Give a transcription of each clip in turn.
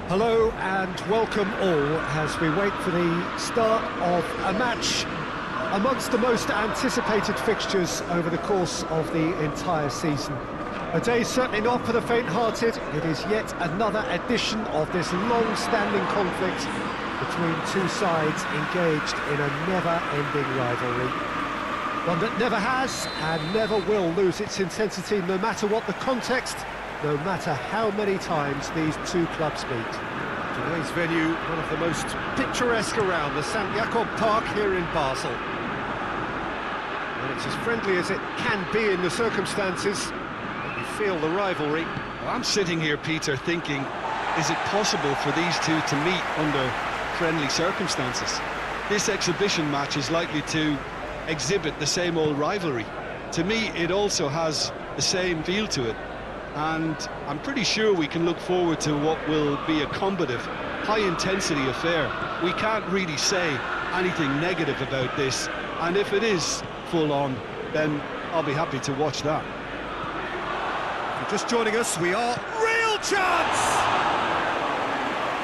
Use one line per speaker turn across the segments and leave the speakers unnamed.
Hello and welcome all as we wait for the start of a match amongst the most anticipated fixtures over the course of the entire season. A day certainly not for the faint-hearted. It is yet another edition of this long-standing conflict between two sides engaged in a never-ending rivalry. One that never has and never will lose its intensity, no matter what the context, no matter how many times these two clubs meet. Today's venue, one of the most picturesque around, the St. Jacob Park here in Basel. And it's as friendly as it can be in the circumstances. You feel the rivalry.
Well, I'm sitting here, Peter, thinking, is it possible for these two to meet under friendly circumstances? This exhibition match is likely to exhibit the same old rivalry. To me, it also has the same feel to it. And I'm pretty sure we can look forward to what will be a combative, high-intensity affair. We can't really say anything negative about this, and if it is full-on, then I'll be happy to watch that.
If you're just joining us, we are real chance!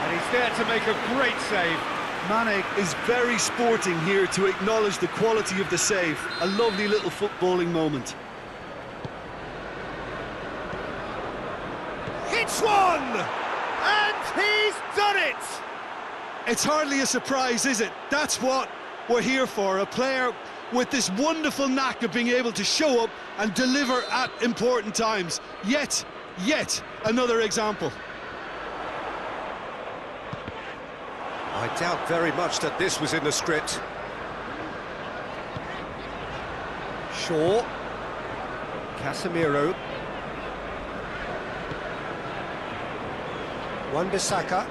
And he's there to make a great save.
Mane is very sporting here to acknowledge the quality of the save. A lovely little footballing moment.
It's one! And he's done it!
It's hardly a surprise, is it? That's what we're here for, a player with this wonderful knack of being able to show up and deliver at important times. Yet another example.
I doubt very much that this was in the script. Shaw. Casemiro. Wan-Bissaka.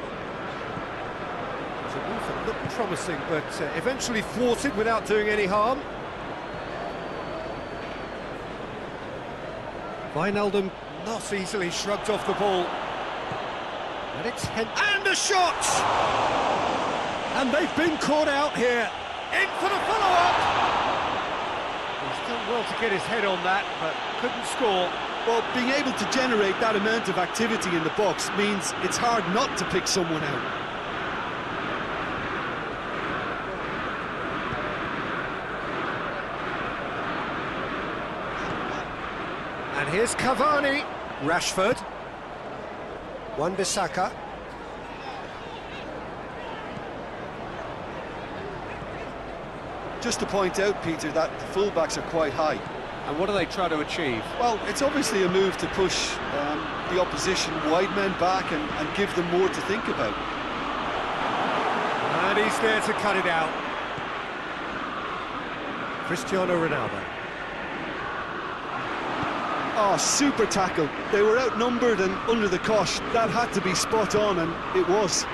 It's a move that looked promising, but eventually thwarted without doing any harm. Wijnaldum not easily shrugged off the ball. And it's and a shot! And they've been caught out here. In for the follow-up! He's done well to get his head on that, but couldn't score.
Well, being able to generate that amount of activity in the box means it's hard not to pick someone out.
And here's Cavani. Rashford. Wan-Bissaka.
Just to point out, Peter, that the fullbacks are quite high.
And what do they try to achieve?
Well, it's obviously a move to push the opposition wide men back and give them more to think about.
And he's there to cut it out. Cristiano Ronaldo.
Oh, super tackle. They were outnumbered and under the cosh. That had to be spot on, and it was.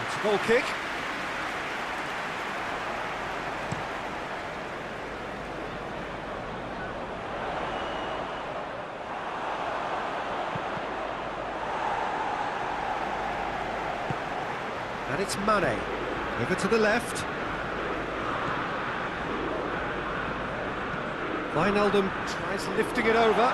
It's a goal kick. And it's Mane. Over to the left. Wijnaldum tries lifting it over.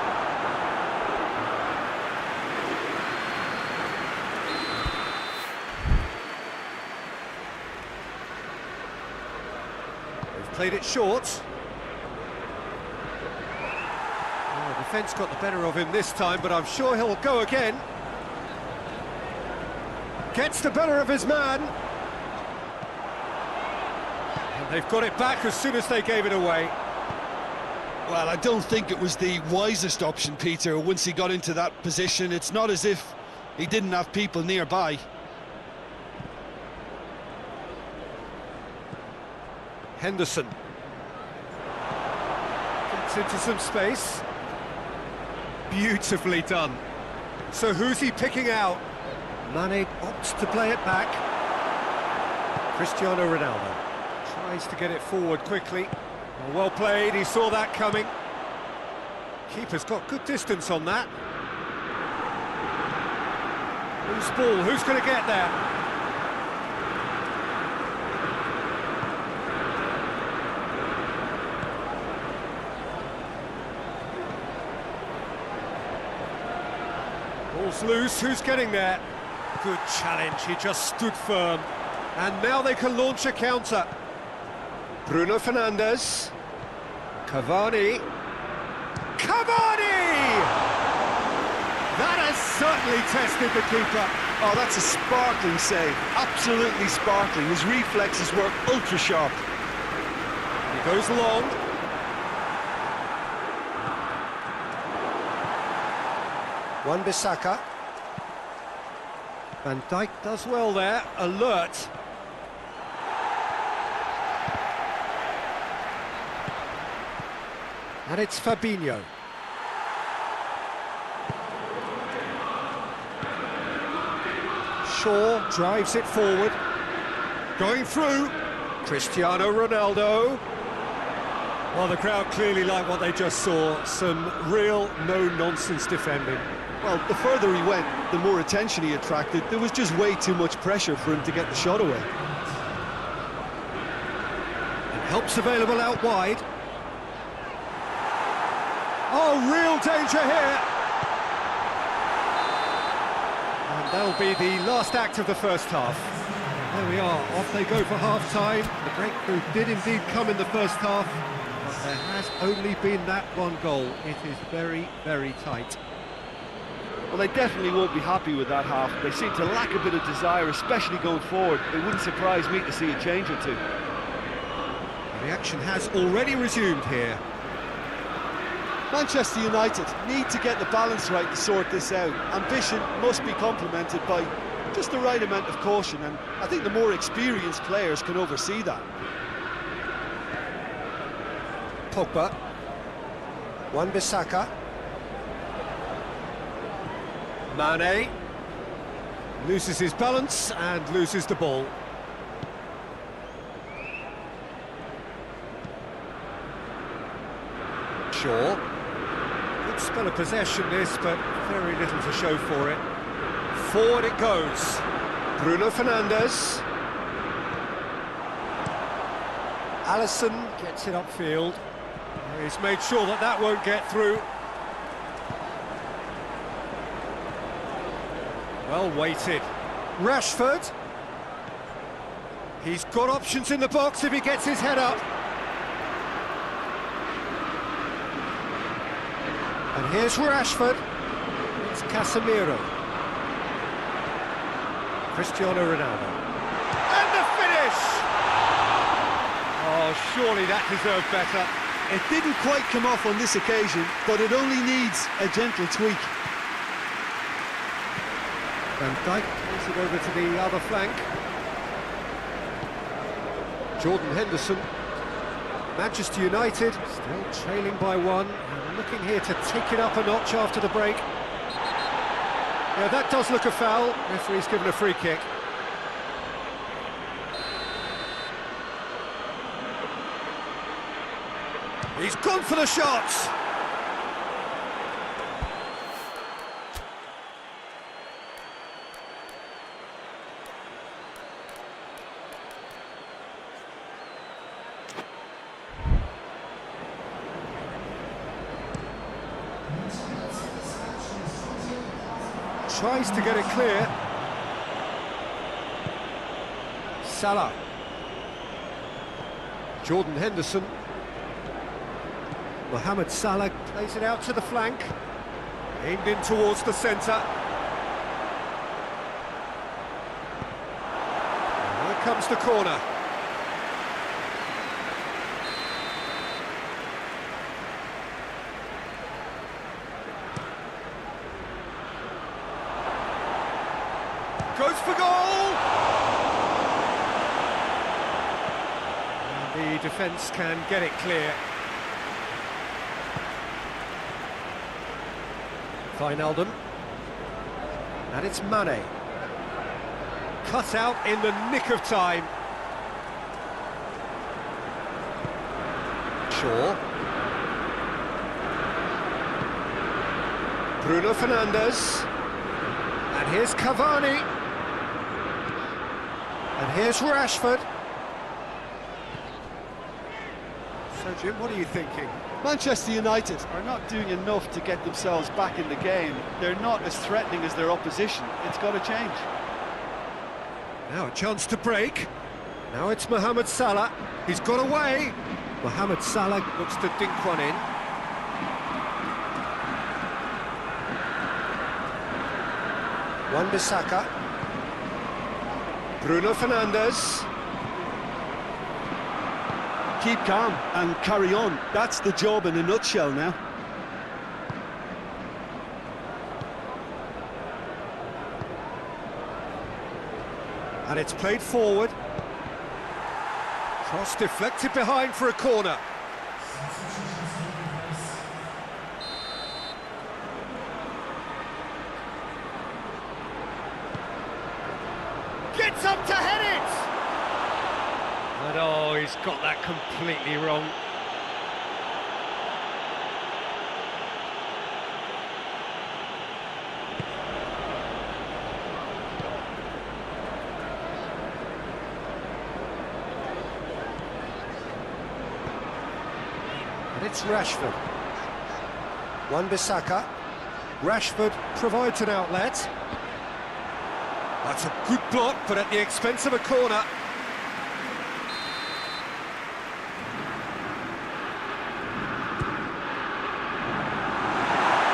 They've played it short. Oh, the defence got the better of him this time, but I'm sure he'll go again. Gets the better of his man. And they've got it back as soon as they gave it away.
Well, I don't think it was the wisest option, Peter, once he got into that position. It's not as if he didn't have people nearby.
Henderson. Gets into some space. Beautifully done. So who's he picking out? Mane opts to play it back. Cristiano Ronaldo tries to get it forward quickly. Well played, he saw that coming. Keeper's got good distance on that. Loose ball, who's going to get there? Ball's loose, who's getting there? Good challenge, he just stood firm. And now they can launch a counter. Bruno Fernandes. Cavani. Cavani! That has certainly tested the keeper.
Oh, that's a sparkling save. Absolutely sparkling. His reflexes were ultra sharp.
He goes long. Wan-Bissaka. Van Dijk does well there, alert. And it's Fabinho. Shaw drives it forward. Going through. Cristiano Ronaldo. Well, the crowd clearly like what they just saw. Some real no-nonsense defending.
Well, the further he went, the more attention he attracted. There was just way too much pressure for him to get the shot away.
And help's available out wide. Oh, real danger here! And that'll be the last act of the first half. There we are, off they go for half-time. The breakthrough did indeed come in the first half, but there has only been that one goal. It is very, very tight.
Well, they definitely won't be happy with that half. They seem to lack a bit of desire, especially going forward. It wouldn't surprise me to see a change or two.
The action has already resumed here.
Manchester United need to get the balance right to sort this out. Ambition must be complemented by just the right amount of caution, and I think the more experienced players can oversee that.
Pogba. Wan-Bissaka. Mane. Loses his balance and loses the ball. Shaw. Good spell of possession this, but very little to show for it. Forward it goes. Bruno Fernandes. Alisson gets it upfield. He's made sure that that won't get through. Well weighted. Rashford. He's got options in the box if he gets his head up. And Here's Rashford. It's Casemiro. Cristiano Ronaldo. And the finish! Oh, surely that deserved better.
It didn't quite come off on this occasion, but it only needs a gentle tweak.
Van Dijk pulls it over to the other flank. Jordan Henderson. Manchester United still trailing by one, and looking here to take it up a notch after the break. Yeah, that does look a foul. Referee's given a free kick. He's gone for the shots. Tries to get it clear. Salah. Jordan Henderson. Mohamed Salah plays it out to the flank. Aimed in towards the centre. Here comes the corner. Goes for goal! And the defence can get it clear. Wijnaldum. And it's Mane. Cut out in the nick of time. Shaw. Bruno Fernandes. And here's Cavani. And here's Rashford. So, Jim, what are you thinking?
Manchester United are not doing enough to get themselves back in the game. They're not as threatening as their opposition. It's got to change.
Now a chance to break. Now it's Mohamed Salah. He's got away. Mohamed Salah looks to dink one in. Wan-Bissaka. Bruno Fernandes.
Keep calm and carry on. That's the job in a nutshell now.
And it's played forward. Cross deflected behind for a corner. Gets up to head it! And oh, he's got that completely wrong. And it's Rashford. Wan-Bissaka. Rashford provides an outlet. That's a good block, but at the expense of a corner.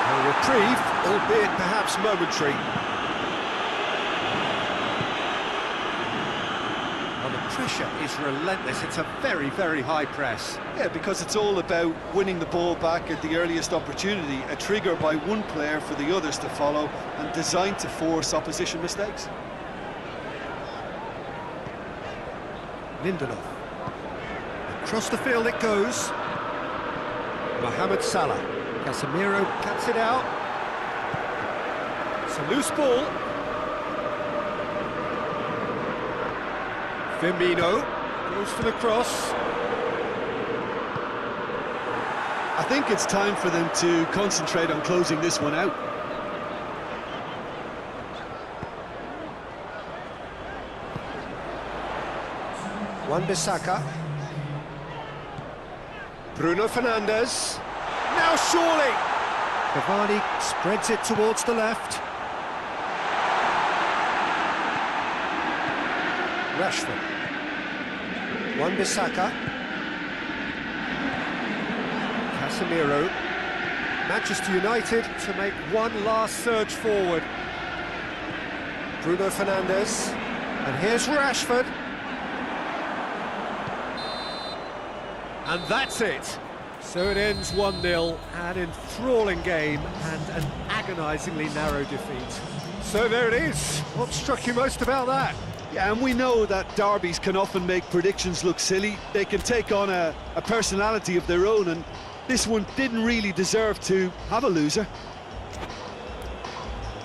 A reprieve, albeit perhaps momentary. Well, the pressure is relentless. It's a very, very high press.
Yeah, because it's all about winning the ball back at the earliest opportunity, a trigger by one player for the others to follow, and designed to force opposition mistakes.
Lindelof. Across the field it goes. Mohamed Salah. Casemiro cuts it out. It's a loose ball. Firmino goes for the cross.
I think it's time for them to concentrate on closing this one out.
Wan-Bissaka. Bruno Fernandes. Now surely! Cavani spreads it towards the left. Rashford. Wan-Bissaka. Casemiro. Manchester United to make one last surge forward. Bruno Fernandes, and here's Rashford. And that's it. So it ends 1-0, an enthralling game and an agonisingly narrow defeat. So there it is. What struck you most about that?
Yeah, and we know that derbies can often make predictions look silly. They can take on a personality of their own, and this one didn't really deserve to have a loser.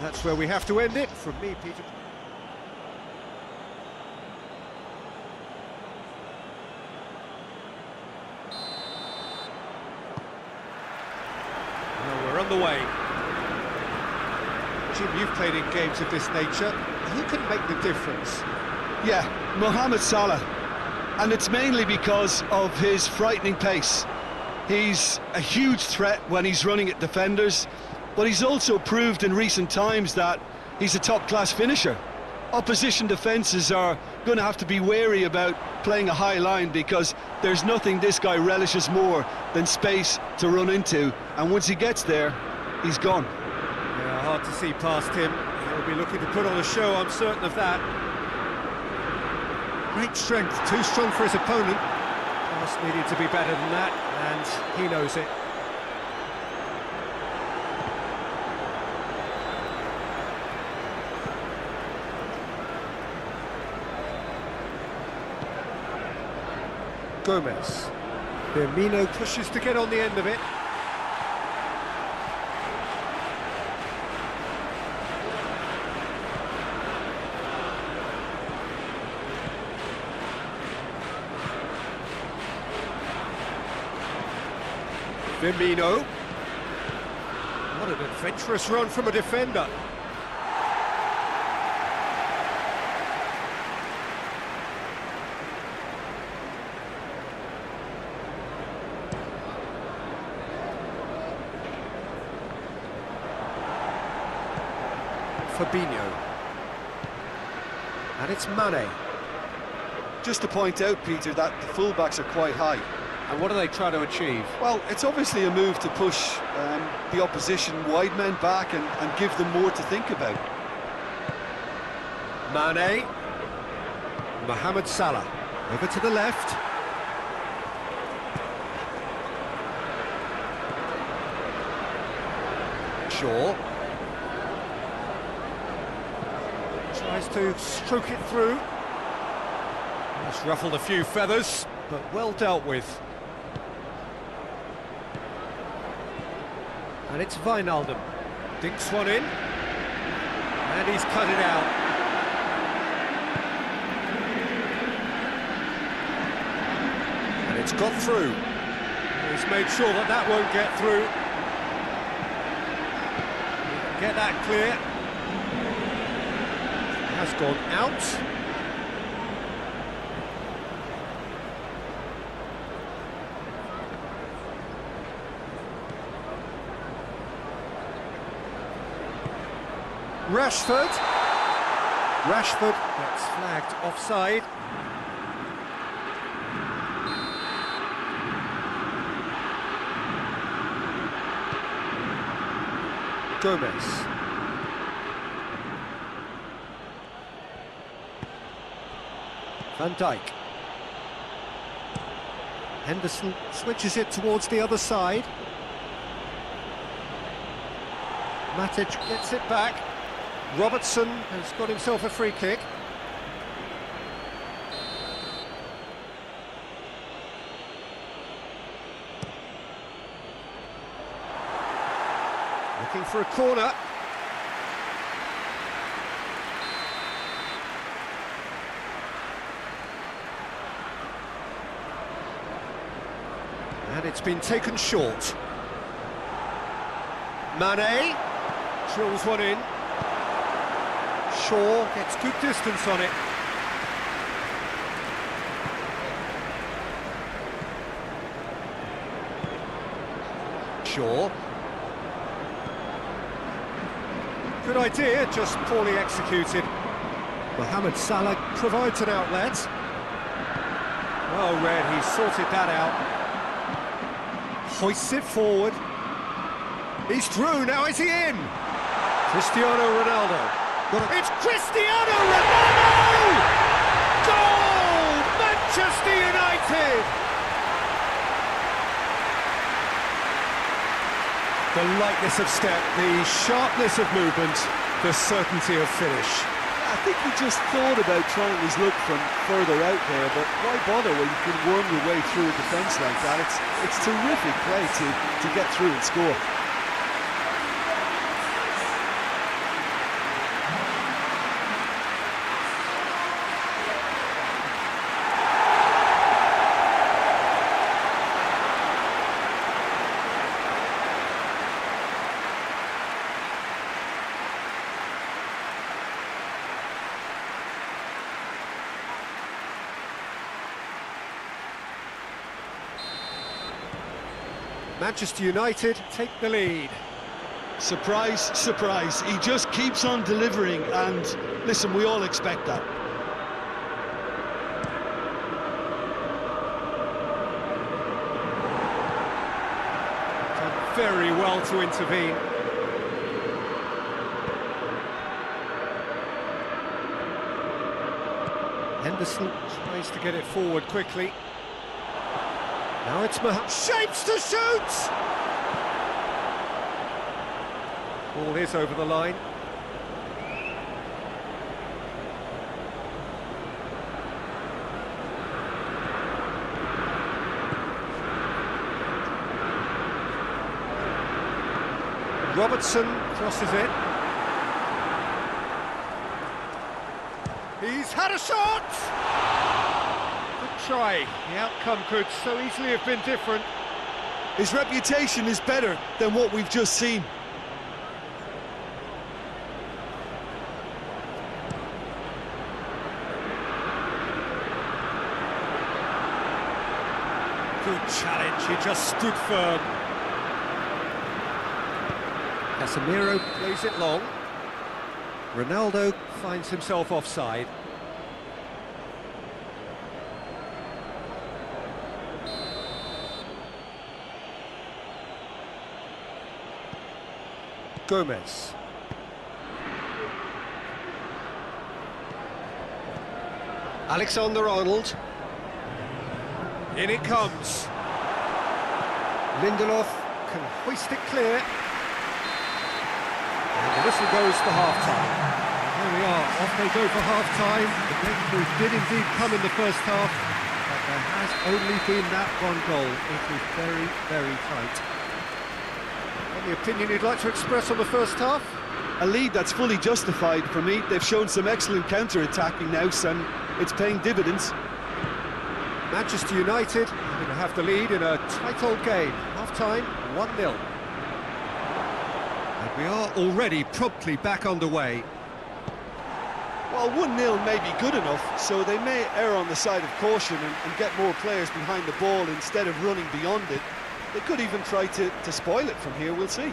That's where we have to end it. From me, Peter. Well, we're on the way. Jim, you've played in games of this nature. Who can make the difference?
Yeah, Mohamed Salah. And it's mainly because of his frightening pace. He's a huge threat when he's running at defenders, but he's also proved in recent times that he's a top-class finisher. Opposition defences are going to have to be wary about playing a high line, because there's nothing this guy relishes more than space to run into, and once he gets there, he's gone.
Yeah, hard to see past him. He'll be looking to put on a show, I'm certain of that. Great strength, too strong for his opponent. Pass needed to be better than that, and he knows it. Gomez. Firmino pushes to get on the end of it. Firmino. What an adventurous run from a defender. Fabinho. And it's Mane.
Just to point out, Peter, that the fullbacks are quite high.
And what are they trying to achieve?
Well, it's obviously a move to push the opposition wide men back and give them more to think about.
Mane. Mohamed Salah. Over to the left. Shaw. Tries to stroke it through. It's ruffled a few feathers, but well dealt with. And it's Wijnaldum. Dinks one in. And he's cut it out. And it's got through. He's made sure that that won't get through. Get that clear. Has gone out. Rashford gets flagged offside. Gomez. Van Dijk. Henderson switches it towards the other side. Matic gets it back. Robertson has got himself a free kick. Looking for a corner. And it's been taken short. Mane drills one in. Shaw gets good distance on it. Shaw. Good idea, just poorly executed. Mohamed Salah provides an outlet. Well read, he sorted that out. Hoists it forward. He's through, now is he in? Cristiano Ronaldo. It's Cristiano Ronaldo! Goal! Manchester United! The lightness of step, the sharpness of movement, the certainty of finish.
I think he just thought about trying his luck from further out there, but why bother when you can worm your way through a defence like that? It's terrific play to get through and score.
Manchester United take the lead.
Surprise, surprise. He just keeps on delivering, and listen, we all expect that.
Done very well to intervene. Henderson tries to get it forward quickly. Now it's shapes to shoot! Ball is over the line. Robertson crosses it. He's had a shot! Good try. The outcome could so easily have been different.
His reputation is better than what we've just seen.
Good challenge, he just stood firm. Casemiro plays it long. Ronaldo finds himself offside. Gomez. Alexander-Arnold. In it comes. Lindelof can hoist it clear. And the whistle goes for half-time. Here we are, off they go for half-time. The breakthrough did indeed come in the first half, but there has only been that one goal. It was very, very tight. Any opinion you'd like to express on the first half?
A lead that's fully justified for me. They've shown some excellent counter-attacking now, and it's paying dividends.
Manchester United going to have the lead in a tight old game. Half-time, 1-0. And we are already promptly back underway.
Well, 1-0 may be good enough, so they may err on the side of caution and get more players behind the ball instead of running beyond it. They could even try to spoil it from here, we'll see.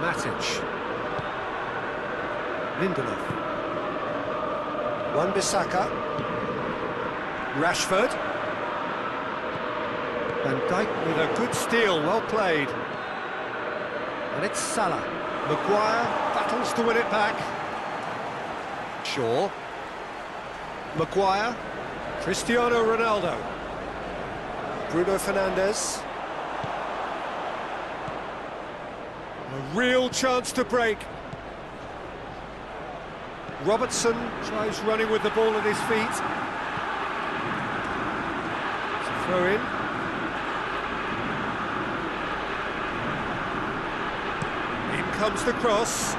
Matic. Lindelof. Wan-Bissaka. Rashford. Van Dijk with a good steal, well played. And it's Salah. Maguire battles to win it back. Shaw. Maguire. Cristiano Ronaldo. Bruno Fernandes. A real chance to break. Robertson tries running with the ball at his feet. It's a throw in. In comes the cross.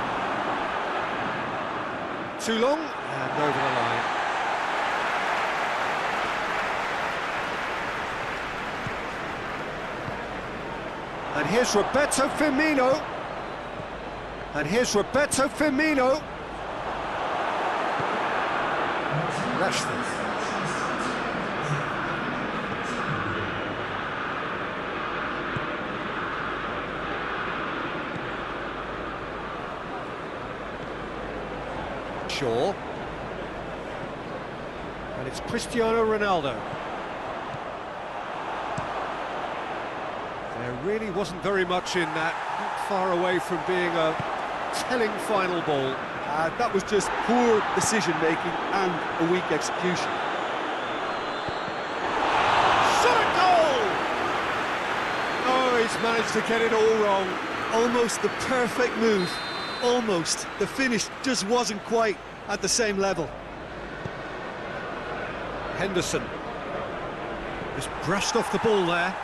Too long and over the line. And here's Roberto Firmino. And here's Roberto Firmino. Rashford. Shaw. And it's Cristiano Ronaldo. There really wasn't very much in that, not far away from being a telling final ball.
That was just poor decision-making and a weak execution.
Shot a goal! Oh, he's managed to get it all wrong.
Almost the perfect move. Almost. The finish just wasn't quite at the same level.
Henderson. Just brushed off the ball there.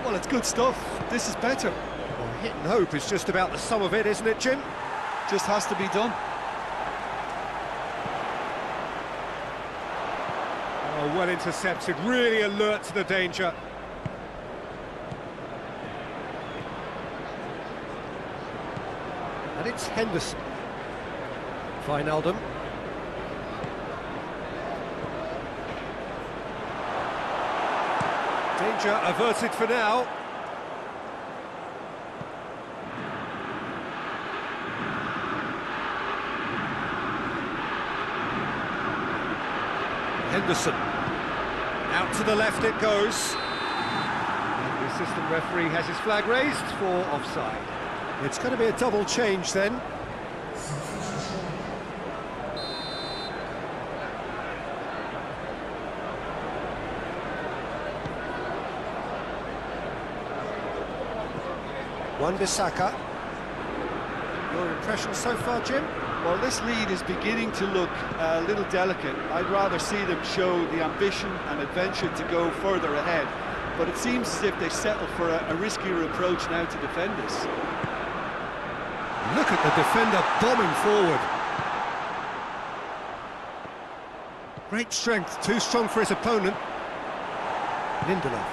Well, it's good stuff. This is better.
Well, hit and hope is just about the sum of it, isn't it, Jim?
Just has to be done.
Oh, well intercepted, really alert to the danger. And it's Henderson. Wijnaldum. Danger averted for now. Henderson. Out to the left it goes. And the assistant referee has his flag raised for offside. It's going to be a double change then. Wan-Bissaka. Your impression so far, Jim?
Well, this lead is beginning to look a little delicate. I'd rather see them show the ambition and adventure to go further ahead. But it seems as if they settle for a riskier approach now to defend this.
Look at the defender bombing forward. Great strength, too strong for his opponent. Lindelof.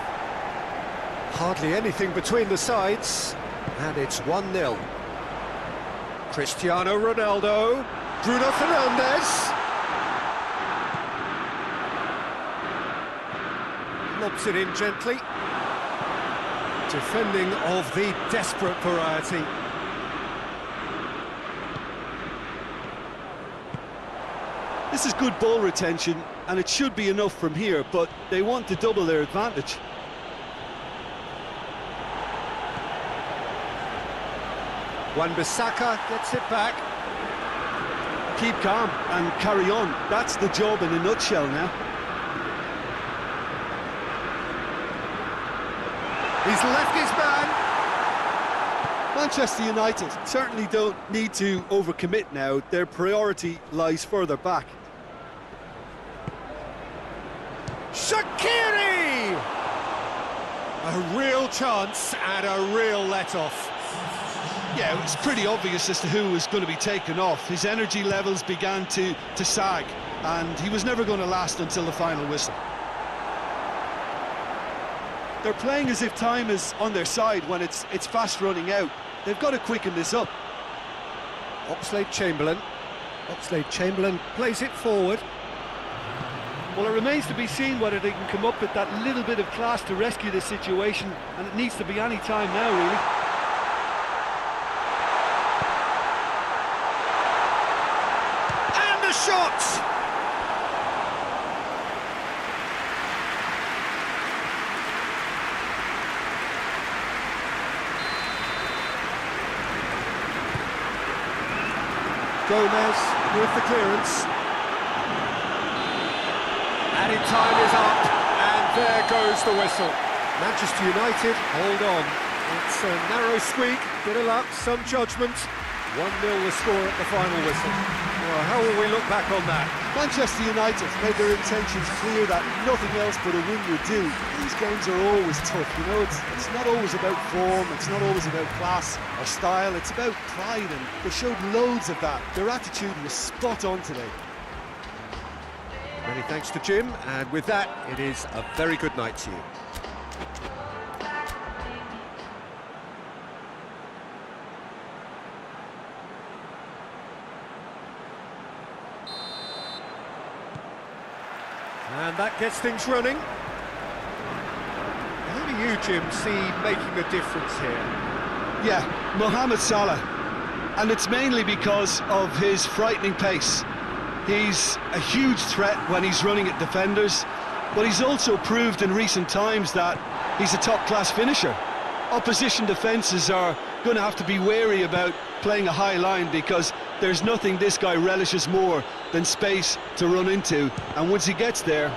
Hardly anything between the sides. And it's 1-0. Cristiano Ronaldo. Bruno Fernandes. Lobs it in gently. Defending of the desperate variety.
This is good ball retention, and it should be enough from here, but they want to double their advantage.
Wan-Bissaka gets it back.
Keep calm and carry on. That's the job in a nutshell now.
He's left his man.
Manchester United certainly don't need to overcommit now. Their priority lies further back.
Shaqiri! A real chance and a real let-off.
Yeah, it was pretty obvious as to who was going to be taken off. His energy levels began to sag, and he was never going to last until the final whistle. They're playing as if time is on their side when it's fast running out. They've got to quicken this up.
Oxlade-Chamberlain. Oxlade-Chamberlain plays it forward.
Well, it remains to be seen whether they can come up with that little bit of class to rescue this situation, and it needs to be any time now, really.
And the shot! Gomez with the clearance. Added time is up, and there goes the whistle. Manchester United, hold on. It's a narrow squeak, bit of luck, some judgment. 1-0 the score at the final whistle. Well, how will we look back on that?
Manchester United made their intentions clear that nothing else but a win would do. These games are always tough, you know, it's not always about form, it's not always about class or style, it's about pride, and they showed loads of that. Their attitude was spot on today.
Many thanks to Jim, and with that, it is a very good night to you. And that gets things running. Who do you, Jim, see making the difference here?
Yeah, Mohamed Salah. And it's mainly because of his frightening pace. He's a huge threat when he's running at defenders, but he's also proved in recent times that he's a top-class finisher. Opposition defences are going to have to be wary about playing a high line, because there's nothing this guy relishes more than space to run into, and once he gets there,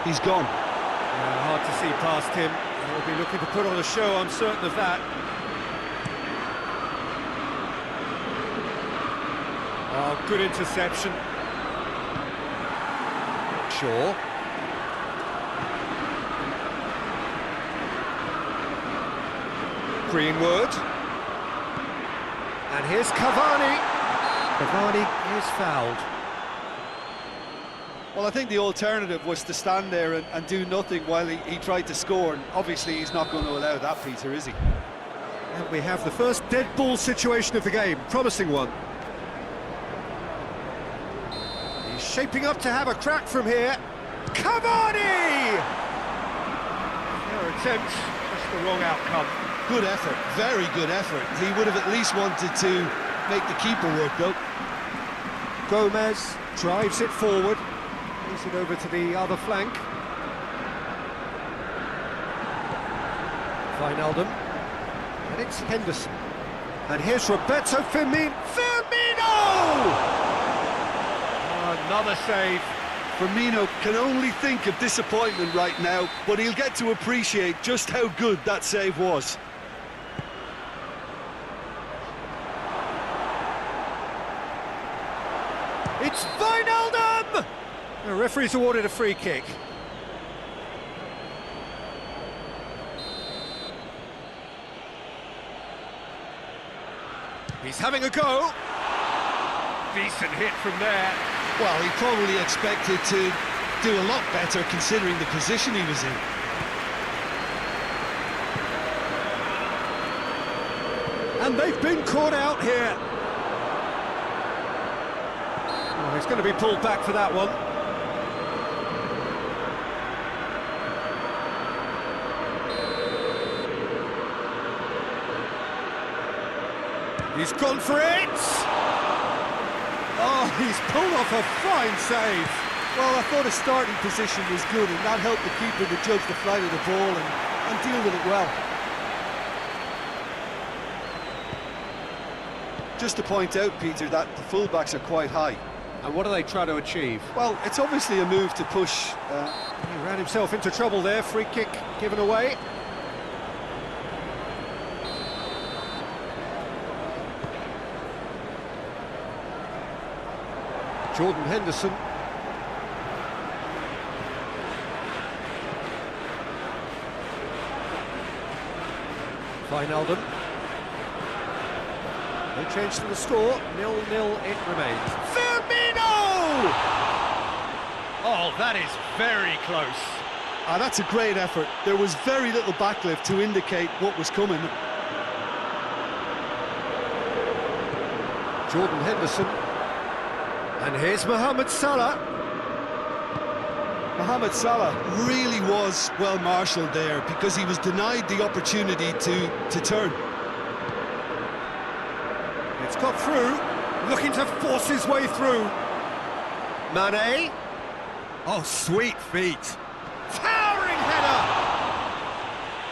he's gone.
Yeah, hard to see past him. He'll be looking to put on a show, I'm certain of that. Oh, good interception. Shaw. Greenwood. And here's Cavani. Cavani is fouled.
Well, I think the alternative was to stand there and do nothing while he tried to score, and obviously he's not going to allow that, Peter, is he?
And we have the first dead ball situation of the game, promising one. He's shaping up to have a crack from here. Cavani! Their attempt, just the wrong outcome.
Good effort, very good effort. He would have at least wanted to make the keeper work, though.
Gomez drives it forward. Plays it over to the other flank. Wijnaldum. And it's Henderson. And here's Roberto Firmino. Another save.
Firmino can only think of disappointment right now, but he'll get to appreciate just how good that save was.
It's Wijnaldum! The referee's awarded a free kick. He's having a go. Decent hit from there.
Well, he probably expected to do a lot better considering the position he was in.
And they've been caught out here. Oh, he's going to be pulled back for that one. He's gone for it! Oh, he's pulled off a fine save.
Well, I thought his starting position was good, and that helped the keeper to judge the flight of the ball and deal with it well. Just to point out, Peter, that the fullbacks are quite high.
And what are they trying to achieve?
Well, it's obviously a move to push.
He ran himself into trouble there. Free kick given away. Jordan Henderson. Wijnaldum. No change to the score. 0-0 it remains. Firmino! Oh, that is very close.
That's a great effort. There was very little backlift to indicate what was coming.
Jordan Henderson. And here's Mohamed Salah.
Mohamed Salah really was well marshalled there, because he was denied the opportunity to turn.
It's got through, looking to force his way through. Mane. Oh, sweet feet. Towering header!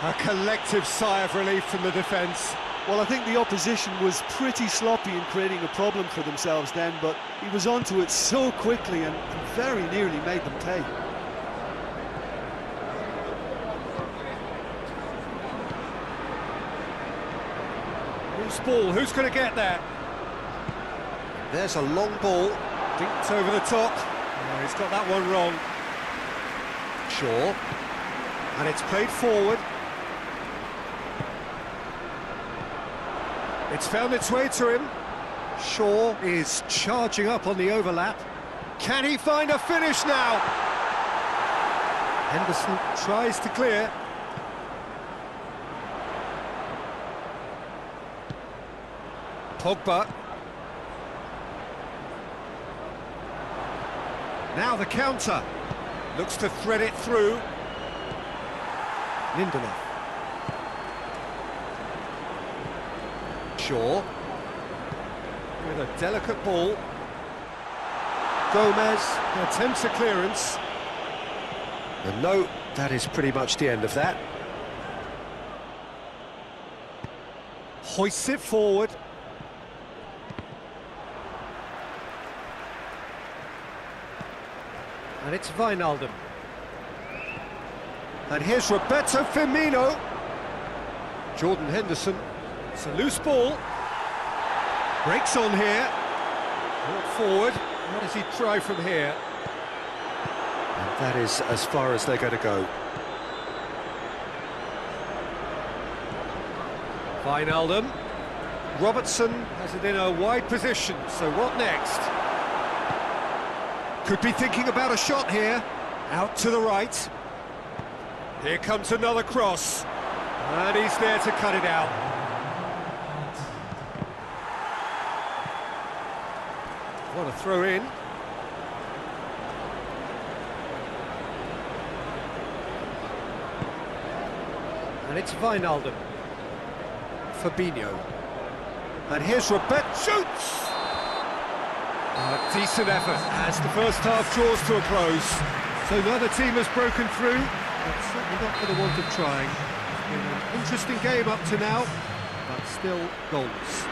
A collective sigh of relief from the defence.
Well, I think the opposition was pretty sloppy in creating a problem for themselves then, but he was onto it so quickly and very nearly made them pay.
Loose ball, who's going to get there? There's a long ball, dinked over the top. Oh, he's got that one wrong. Shaw. And it's played forward. It's found its way to him. Shaw is charging up on the overlap. Can he find a finish now? Henderson tries to clear. Pogba. Now the counter. Looks to thread it through. Lindelof. Shaw. With a delicate ball. Gomez attempts a clearance. And no, that is pretty much the end of that. Hoists it forward. And it's Wijnaldum. And here's Roberto Firmino. Jordan Henderson. It's a loose ball. Breaks on here. Brought forward. What does he try from here? And that is as far as they're going to go. Wijnaldum. Robertson has it in a wide position, so what next? Could be thinking about a shot here. Out to the right. Here comes another cross. And he's there to cut it out. What a throw in. And it's Wijnaldum. Fabinho. And here's Robert, shoots! A decent effort as the first half draws to a close. So neither team has broken through, but certainly not for the want of trying. It's been an interesting game up to now, but still goals.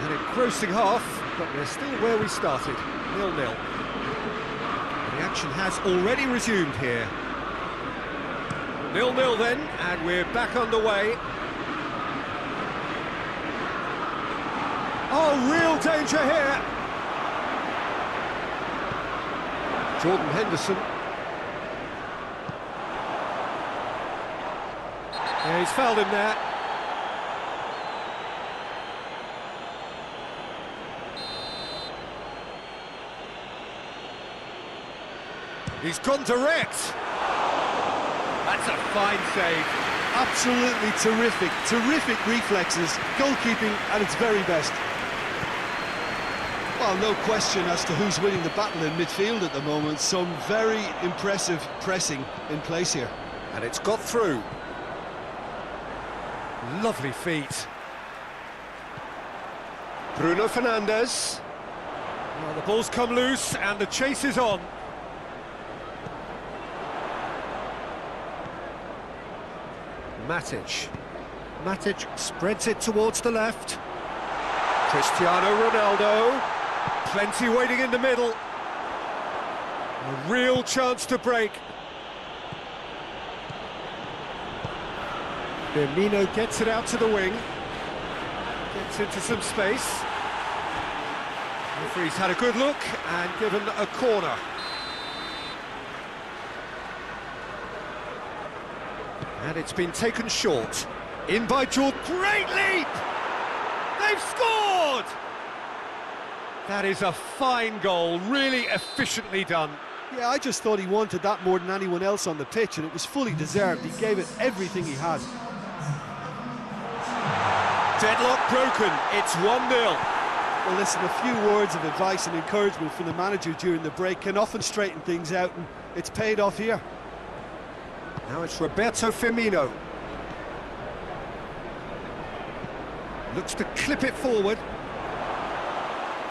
An engrossing half, but we're still where we started, 0-0. The action has already resumed here. 0-0 then, and we're back underway. Oh, real danger here! Jordan Henderson. Yeah, he's fouled him there. He's gone direct. That's a fine save.
Absolutely terrific, terrific reflexes, goalkeeping at its very best. Well, no question as to who's winning the battle in midfield at the moment. Some very impressive pressing in place here.
And it's got through. Lovely feet. Bruno Fernandes. Well, the ball's come loose and the chase is on. Matic. Matic spreads it towards the left. Cristiano Ronaldo. Plenty waiting in the middle. A real chance to break. Firmino gets it out to the wing. Gets into some space. Referee's had a good look and given a corner. And it's been taken short. In by Jordan. Great leap! They've scored! That is a fine goal, really efficiently done.
Yeah, I just thought he wanted that more than anyone else on the pitch, and it was fully deserved. He gave it everything he had.
Deadlock broken, it's 1-0.
Well, listen, a few words of advice and encouragement from the manager during the break can often straighten things out, and it's paid off here.
Now it's Roberto Firmino. Looks to clip it forward.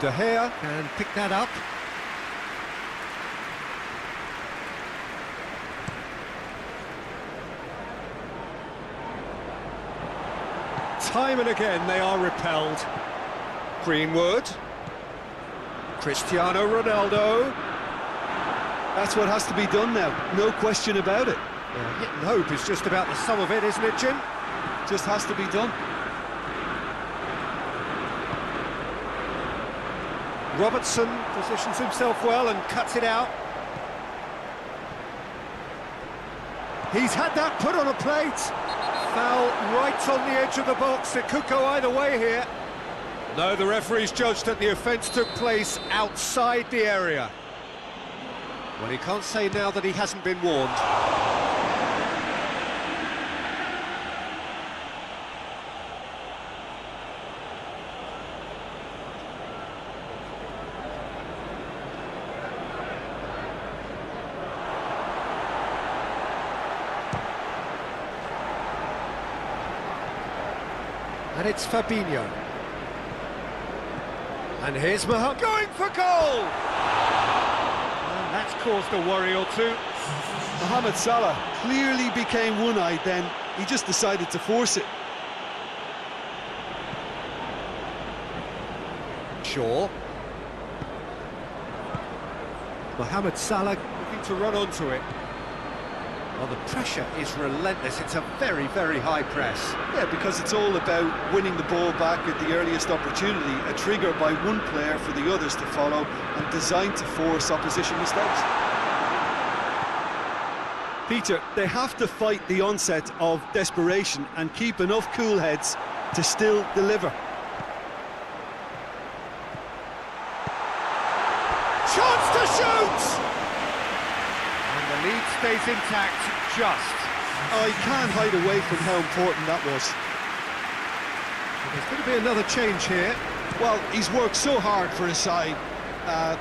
De Gea can pick that up. Time and again they are repelled. Greenwood. Cristiano Ronaldo.
That's what has to be done now, no question about it.
Hitting hope is just about the sum of it, isn't it, Jim?
Just has to be done.
Robertson positions himself well and cuts it out. He's had that put on a plate. Foul right on the edge of the box. It could go either way here. No, the referee's judged that the offence took place outside the area. Well, he can't say now that he hasn't been warned. And it's Fabinho. And here's Mohammed going for goal! And that's caused a worry or two.
Mohamed Salah clearly became one-eyed then. He just decided to force it.
Shaw. Mohamed Salah looking to run onto it. Well, the pressure is relentless. It's a very, very high press.
Yeah, because it's all about winning the ball back at the earliest opportunity, a trigger by one player for the others to follow, and designed to force opposition mistakes. Peter, they have to fight the onset of desperation and keep enough cool heads to still deliver.
Chance to shoot! And the lead stays intact, just.
I can't hide away from how important that was.
There's going to be another change here.
Well, he's worked so hard for his side,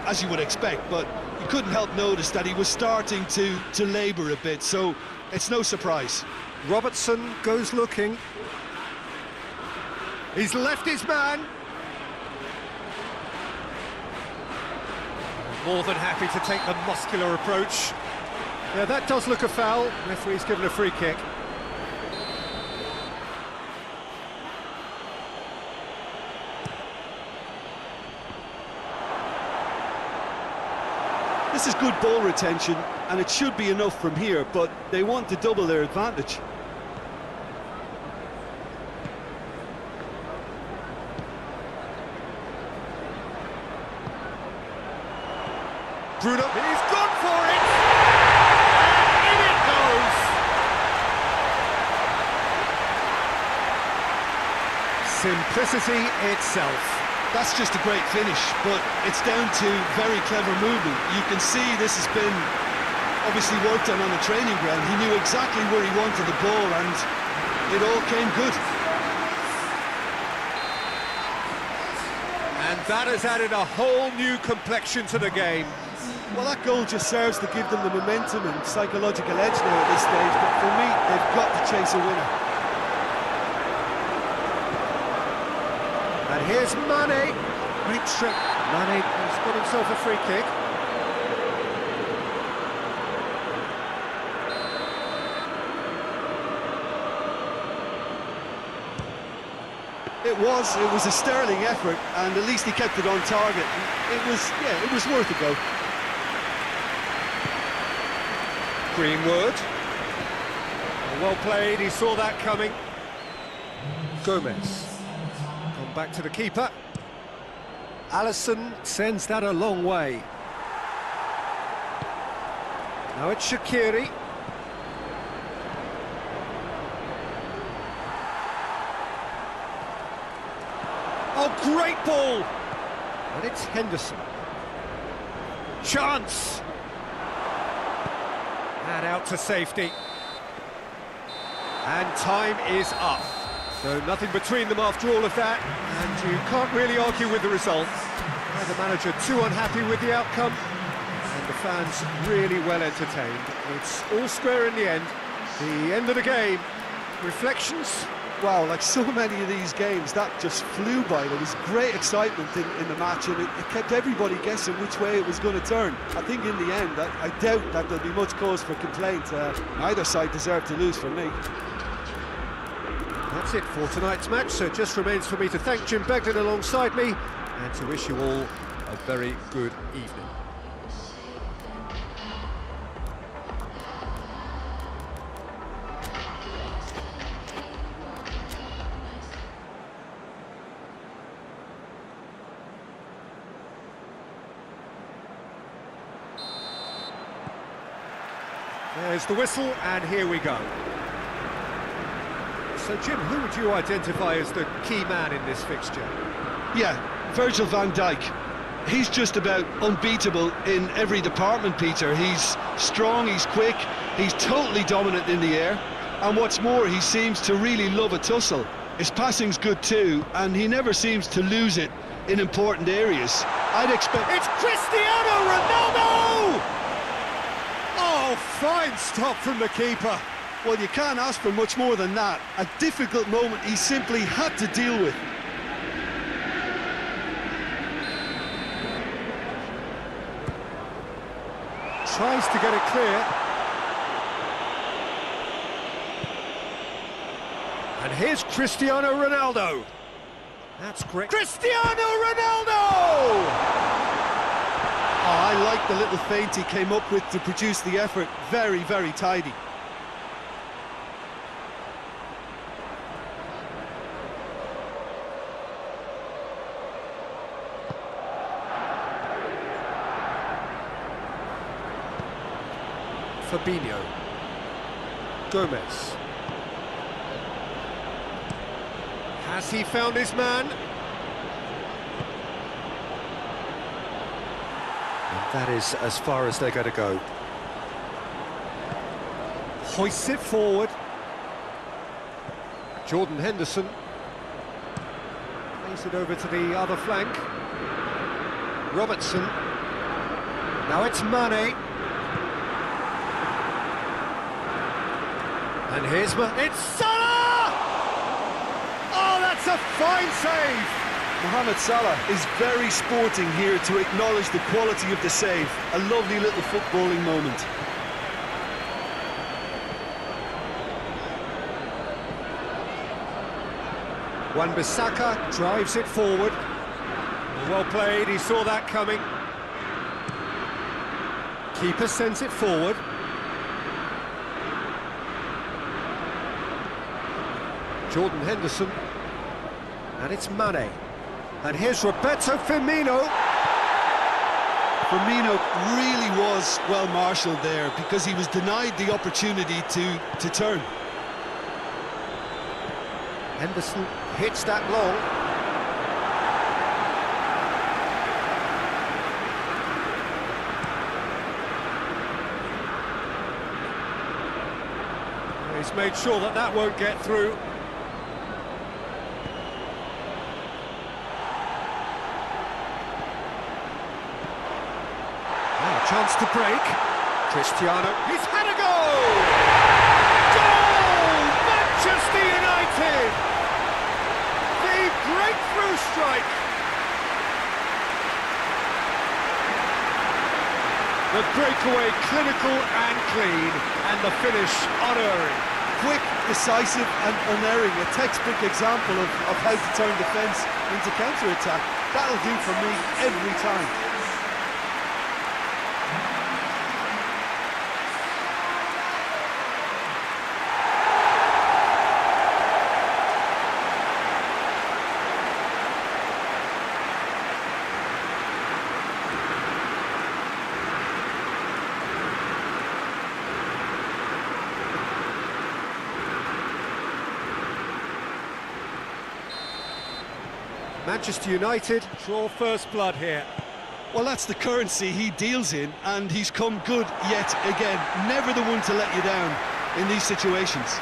as you would expect, but you couldn't help notice that he was starting to labour a bit, so it's no surprise.
Robertson goes looking. He's left his man. More than happy to take the muscular approach. Yeah, that does look a foul. Referee's given a free kick.
This is good ball retention, and it should be enough from here, but they want to double their advantage.
Bruno, he's gone for it! And in it goes! Simplicity itself.
That's just a great finish, but it's down to very clever movement. You can see this has been obviously worked on the training ground. He knew exactly where he wanted the ball, and it all came good.
And that has added a whole new complexion to the game.
Well, that goal just serves to give them the momentum and psychological edge now at this stage, but for me, they've got to chase a winner.
And here's Mane. Great trip. Mane has got himself a free kick.
It was a sterling effort, and at least he kept it on target. It was worth a go.
Greenwood. Well played, he saw that coming. Gomez. Come back to the keeper. Alisson sends that a long way. Now it's Shaqiri. Oh, great ball! And it's Henderson. Chance! And out to safety. And time is up. So nothing between them after all of that, and you can't really argue with the result. The manager too unhappy with the outcome, and the fans really well entertained. It's all square in the end. The end of the game. Reflections?
Wow, like so many of these games, that just flew by. There was great excitement in the match, and it kept everybody guessing which way it was going to turn. I think in the end, I doubt that there'll be much cause for complaint. Neither side deserved to lose for me.
That's it for tonight's match, so it just remains for me to thank Jim Begden alongside me, and to wish you all a very good evening. There's the whistle, and here we go. So, Jim, who would you identify as the key man in this fixture?
Yeah, Virgil van Dijk. He's just about unbeatable in every department, Peter. He's strong, he's quick, he's totally dominant in the air, and what's more, he seems to really love a tussle. His passing's good too, and he never seems to lose it in important areas. I'd expect...
It's Cristiano Ronaldo! Oh, fine stop from the keeper.
Well, you can't ask for much more than that. A difficult moment he simply had to deal with.
Tries to get it clear. And here's Cristiano Ronaldo. That's great. Cristiano Ronaldo!
Oh, I like the little feint he came up with to produce the effort. Very, very tidy.
Fabinho. Gomez. Has he found his man? And that is as far as they're going to go. Hoists it forward. Jordan Henderson. Plays it over to the other flank. Robertson. Now it's Mane. And here's it's Salah! Oh, that's a fine save!
Mohamed Salah is very sporting here to acknowledge the quality of the save. A lovely little footballing moment.
Wan-Bissaka drives it forward. Well played, he saw that coming. Keeper sends it forward. Jordan Henderson, and it's Mane, and here's Roberto Firmino.
Firmino really was well marshalled there because he was denied the opportunity to turn.
Henderson hits that long. He's made sure that that won't get through. Chance to break. Cristiano, he's had a goal! Goal! Manchester United! The breakthrough strike! The breakaway clinical and clean, and the finish unerring.
Quick, decisive and unerring. A textbook example of how to turn defence into counter-attack. That'll do for me every time.
Manchester United draw first blood here.
Well, that's the currency he deals in, and he's come good yet again. Never the one to let you down in these situations.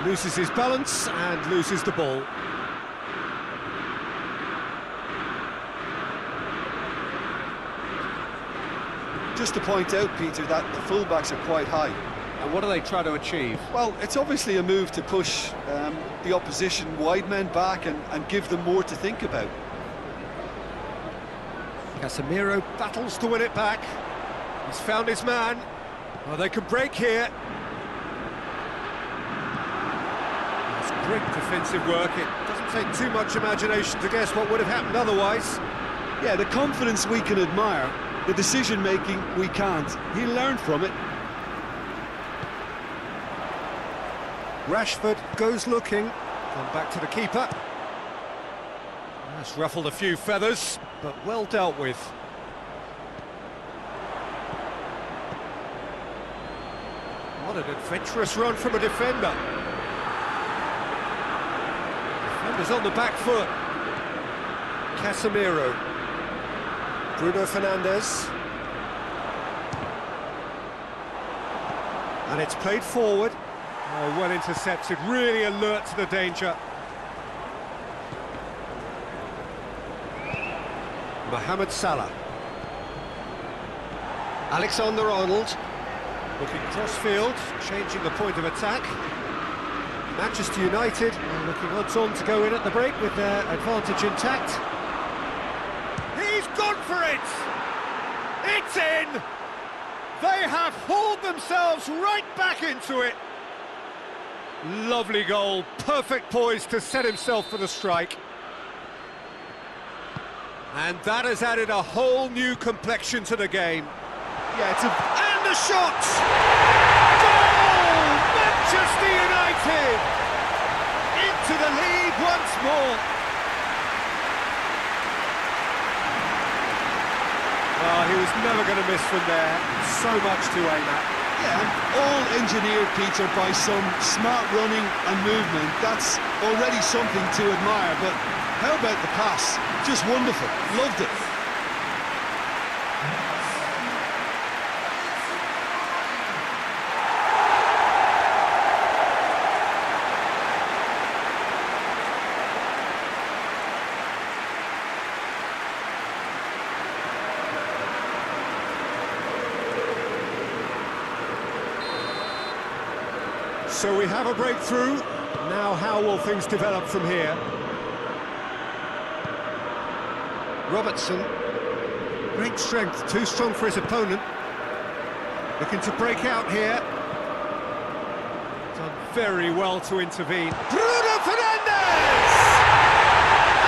Loses his balance and loses the ball.
Just to point out, Peter, that the fullbacks are quite high.
And what do they try to achieve?
Well, it's obviously a move to push the opposition wide men back and give them more to think about.
Casemiro battles to win it back. He's found his man. Oh, they can break here. That's great defensive work. It doesn't take too much imagination to guess what would have happened otherwise.
Yeah, the confidence we can admire, the decision-making we can't. He learned from it.
Rashford goes looking. Come back to the keeper. That's ruffled a few feathers, but well dealt with. What an adventurous run from a defender. Defender's on the back foot. Casemiro. Bruno Fernandes. And it's played forward. Oh, well intercepted, really alert to the danger. Mohamed Salah. Alexander-Arnold. Looking cross-field, changing the point of attack. Manchester United are looking odds-on to go in at the break with their advantage intact. gone for it! It's in! They have hauled themselves right back into it! Lovely goal, perfect poise to set himself for the strike. And that has added a whole new complexion to the game.
Yeah,
And the shot! Goal! Manchester United! Into the lead once more. Oh, he was never going to miss from there. So much to aim at.
Yeah, all engineered, Peter, by some smart running and movement. That's already something to admire, but how about the pass? Just wonderful. Loved it.
So we have a breakthrough. Now how will things develop from here? Robertson. Great strength, too strong for his opponent. Looking to break out here. Done very well to intervene. Bruno Fernandes!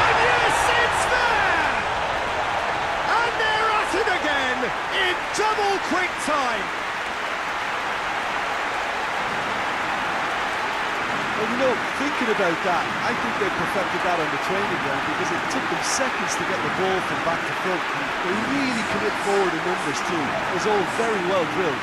And yes, it's there! And they're at it again in double quick time.
Well, you know, thinking about that, I think they perfected that on the training ground because it took them seconds to get the ball from back to front. They really commit forward in numbers too. It was all very well drilled.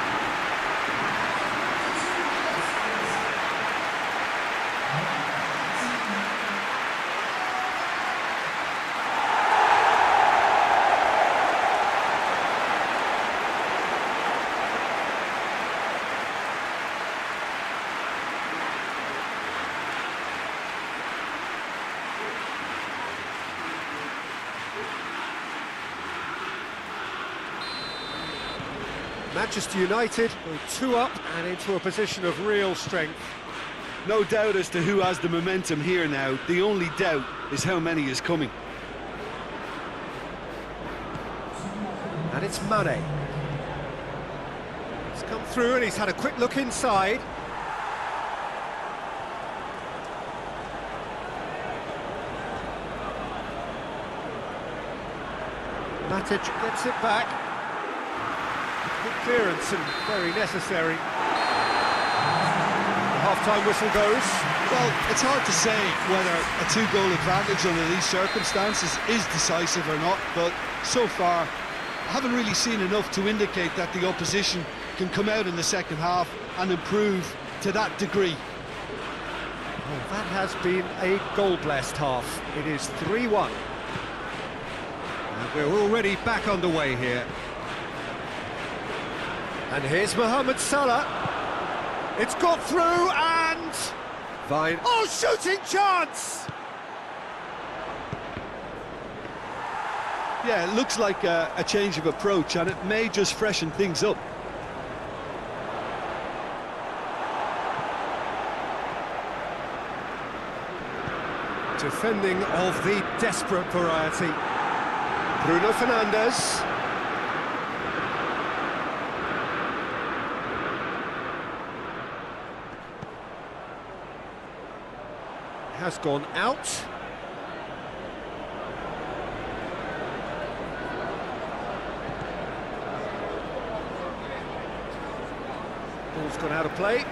Manchester United go 2 up and into a position of real strength.
No doubt as to who has the momentum here now. The only doubt is how many is coming.
And it's Mane. He's come through and he's had a quick look inside. Matic gets it back. Good clearance and very necessary. The half-time whistle goes.
Well, it's hard to say whether a two-goal advantage under these circumstances is decisive or not, but so far I haven't really seen enough to indicate that the opposition can come out in the second half and improve to that degree.
Well, that has been a goal-blessed half. It is 3-1. And we're already back underway here. And here's Mohamed Salah. It's got through and... Fine. Oh, shooting chance!
Yeah, it looks like a change of approach, and it may just freshen things up.
Defending of the desperate variety. Bruno Fernandes. Has gone out. Ball's gone out of play.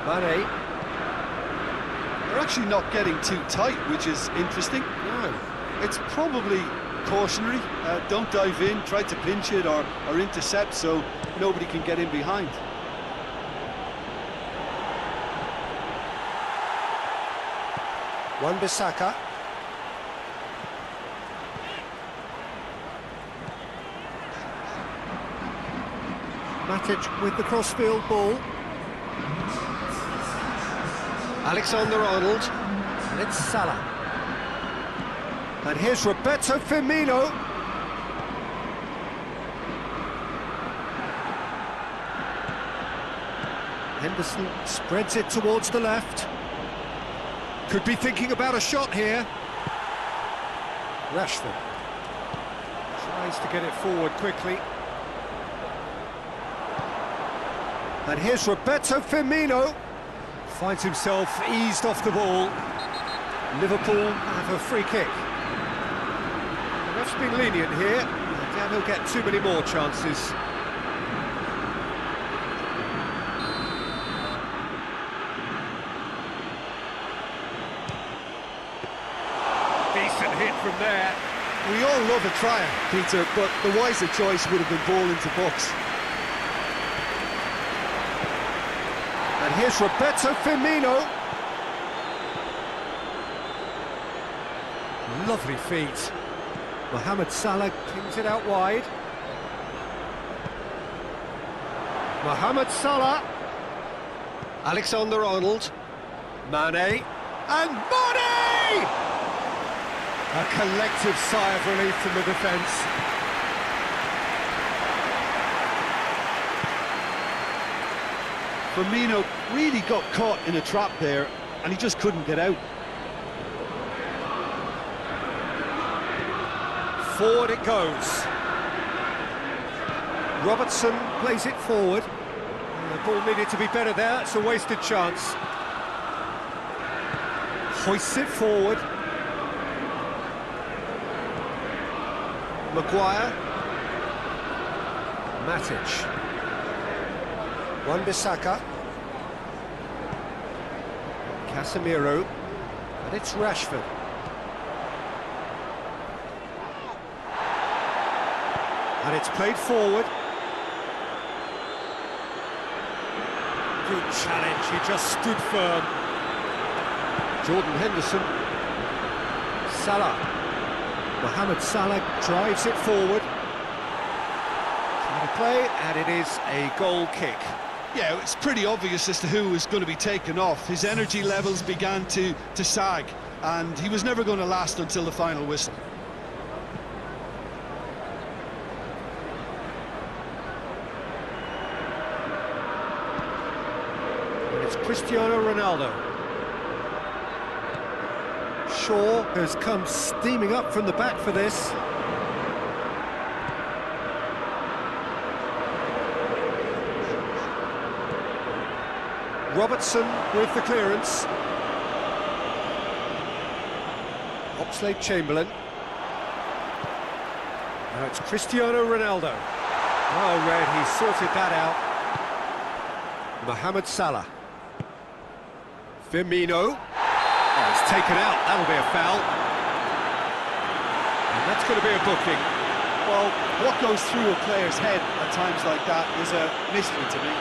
Mane.
They're actually not getting too tight, which is interesting.
No.
It's probably cautionary. Don't dive in, try to pinch it or intercept so nobody can get in behind.
Wan-Bissaka. Matic with the crossfield ball. Alexander-Arnold. And it's Salah. And here's Roberto Firmino. Henderson spreads it towards the left. Could be thinking about a shot here. Rashford tries to get it forward quickly. And here's Roberto Firmino. Finds himself eased off the ball. Liverpool have a free kick. The ref's been lenient here. I doubt he'll get too many more chances. Decent hit from there.
We all love a trier, Peter, but the wiser choice would have been ball into box.
And here's Roberto Firmino. Lovely feet. Mohamed Salah kings it out wide. Mohamed Salah. Alexander-Arnold. Mane. And Mane! A collective sigh of relief from the defence.
Firmino really got caught in a trap there, and he just couldn't get out.
Forward it goes. Robertson plays it forward. The ball needed to be better there, it's a wasted chance. Hoists it forward. Maguire. Matic. Wan-Bissaka. Casemiro. And it's Rashford. And it's played forward. Good challenge, he just stood firm. Jordan Henderson. Salah. Mohamed Salah drives it forward. Trying to play, and it is a goal kick.
Yeah, it's pretty obvious as to who was going to be taken off. His energy levels began to sag, and he was never going to last until the final whistle.
And it's Cristiano Ronaldo. Shaw has come steaming up from the back for this. Robertson with the clearance. Oxlade-Chamberlain. Now it's Cristiano Ronaldo. Well read, he sorted that out. Mohamed Salah. Firmino. Oh, it's taken out, that'll be a foul. And that's going to be a booking.
Well, what goes through a player's head at times like that is a mystery to me.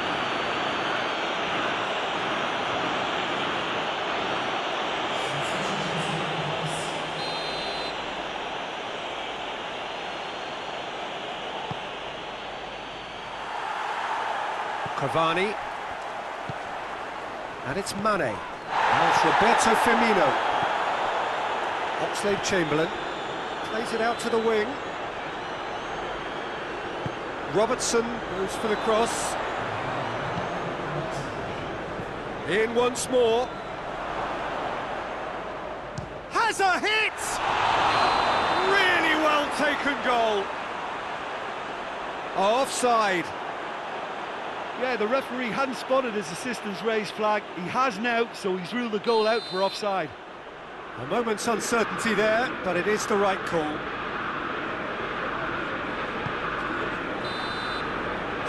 Cavani. And it's Mane. Now it's Roberto Firmino. Oxlade-Chamberlain plays it out to the wing. Robertson goes for the cross. In once more. Has a hit! Really well taken goal. Offside.
Yeah, the referee hadn't spotted his assistant's raised flag. He has now, so he's ruled the goal out for offside.
A moment's uncertainty there, but it is the right call.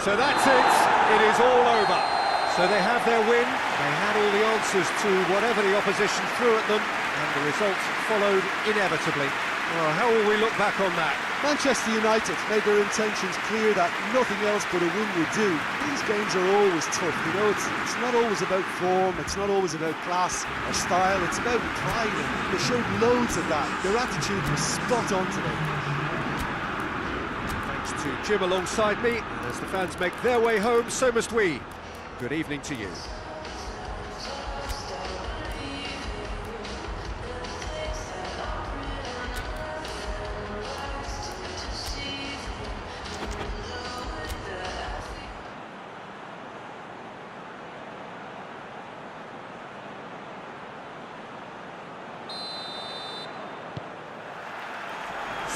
So that's it. It is all over. So they have their win. They had all the answers to whatever the opposition threw at them, and the result followed inevitably. Well, how will we look back on that?
Manchester United made their intentions clear that nothing else but a win would do. These games are always tough, you know, it's not always about form, it's not always about class or style, it's about pride, and they showed loads of that. Their attitude was spot on today.
Thanks to Jim alongside me, and as the fans make their way home, so must we. Good evening to you.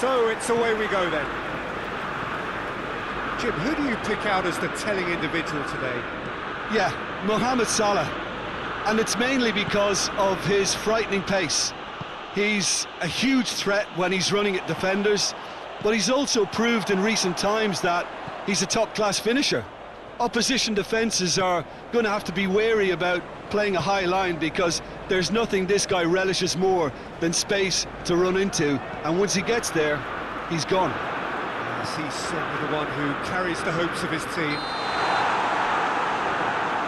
So it's away we go then. Jim, who do you pick out as the telling individual today?
Yeah, Mohamed Salah. And it's mainly because of his frightening pace. He's a huge threat when he's running at defenders, but he's also proved in recent times that he's a top-class finisher. Opposition defences are going to have to be wary about playing a high line because there's nothing this guy relishes more than space to run into, and once he gets there, he's gone.
Yes, he's certainly the one who carries the hopes of his team.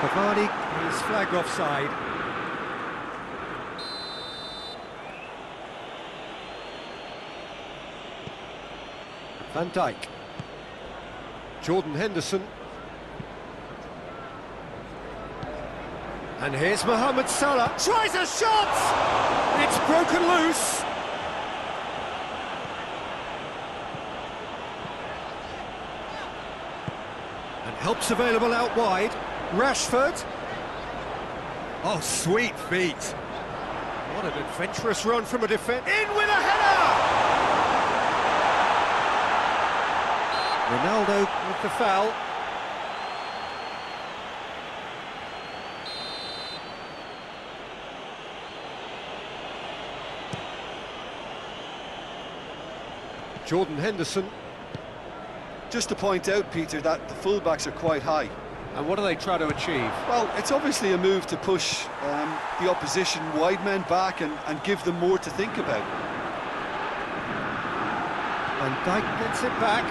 Cavani is flagged offside. Van Dijk. Jordan Henderson. And here's Mohamed Salah. Tries a shot! It's broken loose. And help's available out wide. Rashford. Oh, sweet feet. What an adventurous run from a defence. In with a header! Ronaldo with the foul. Jordan Henderson.
Just to point out, Peter, that the fullbacks are quite high.
And what do they try to achieve?
Well, it's obviously a move to push the opposition wide men back and give them more to think about.
Van Dijk gets it back.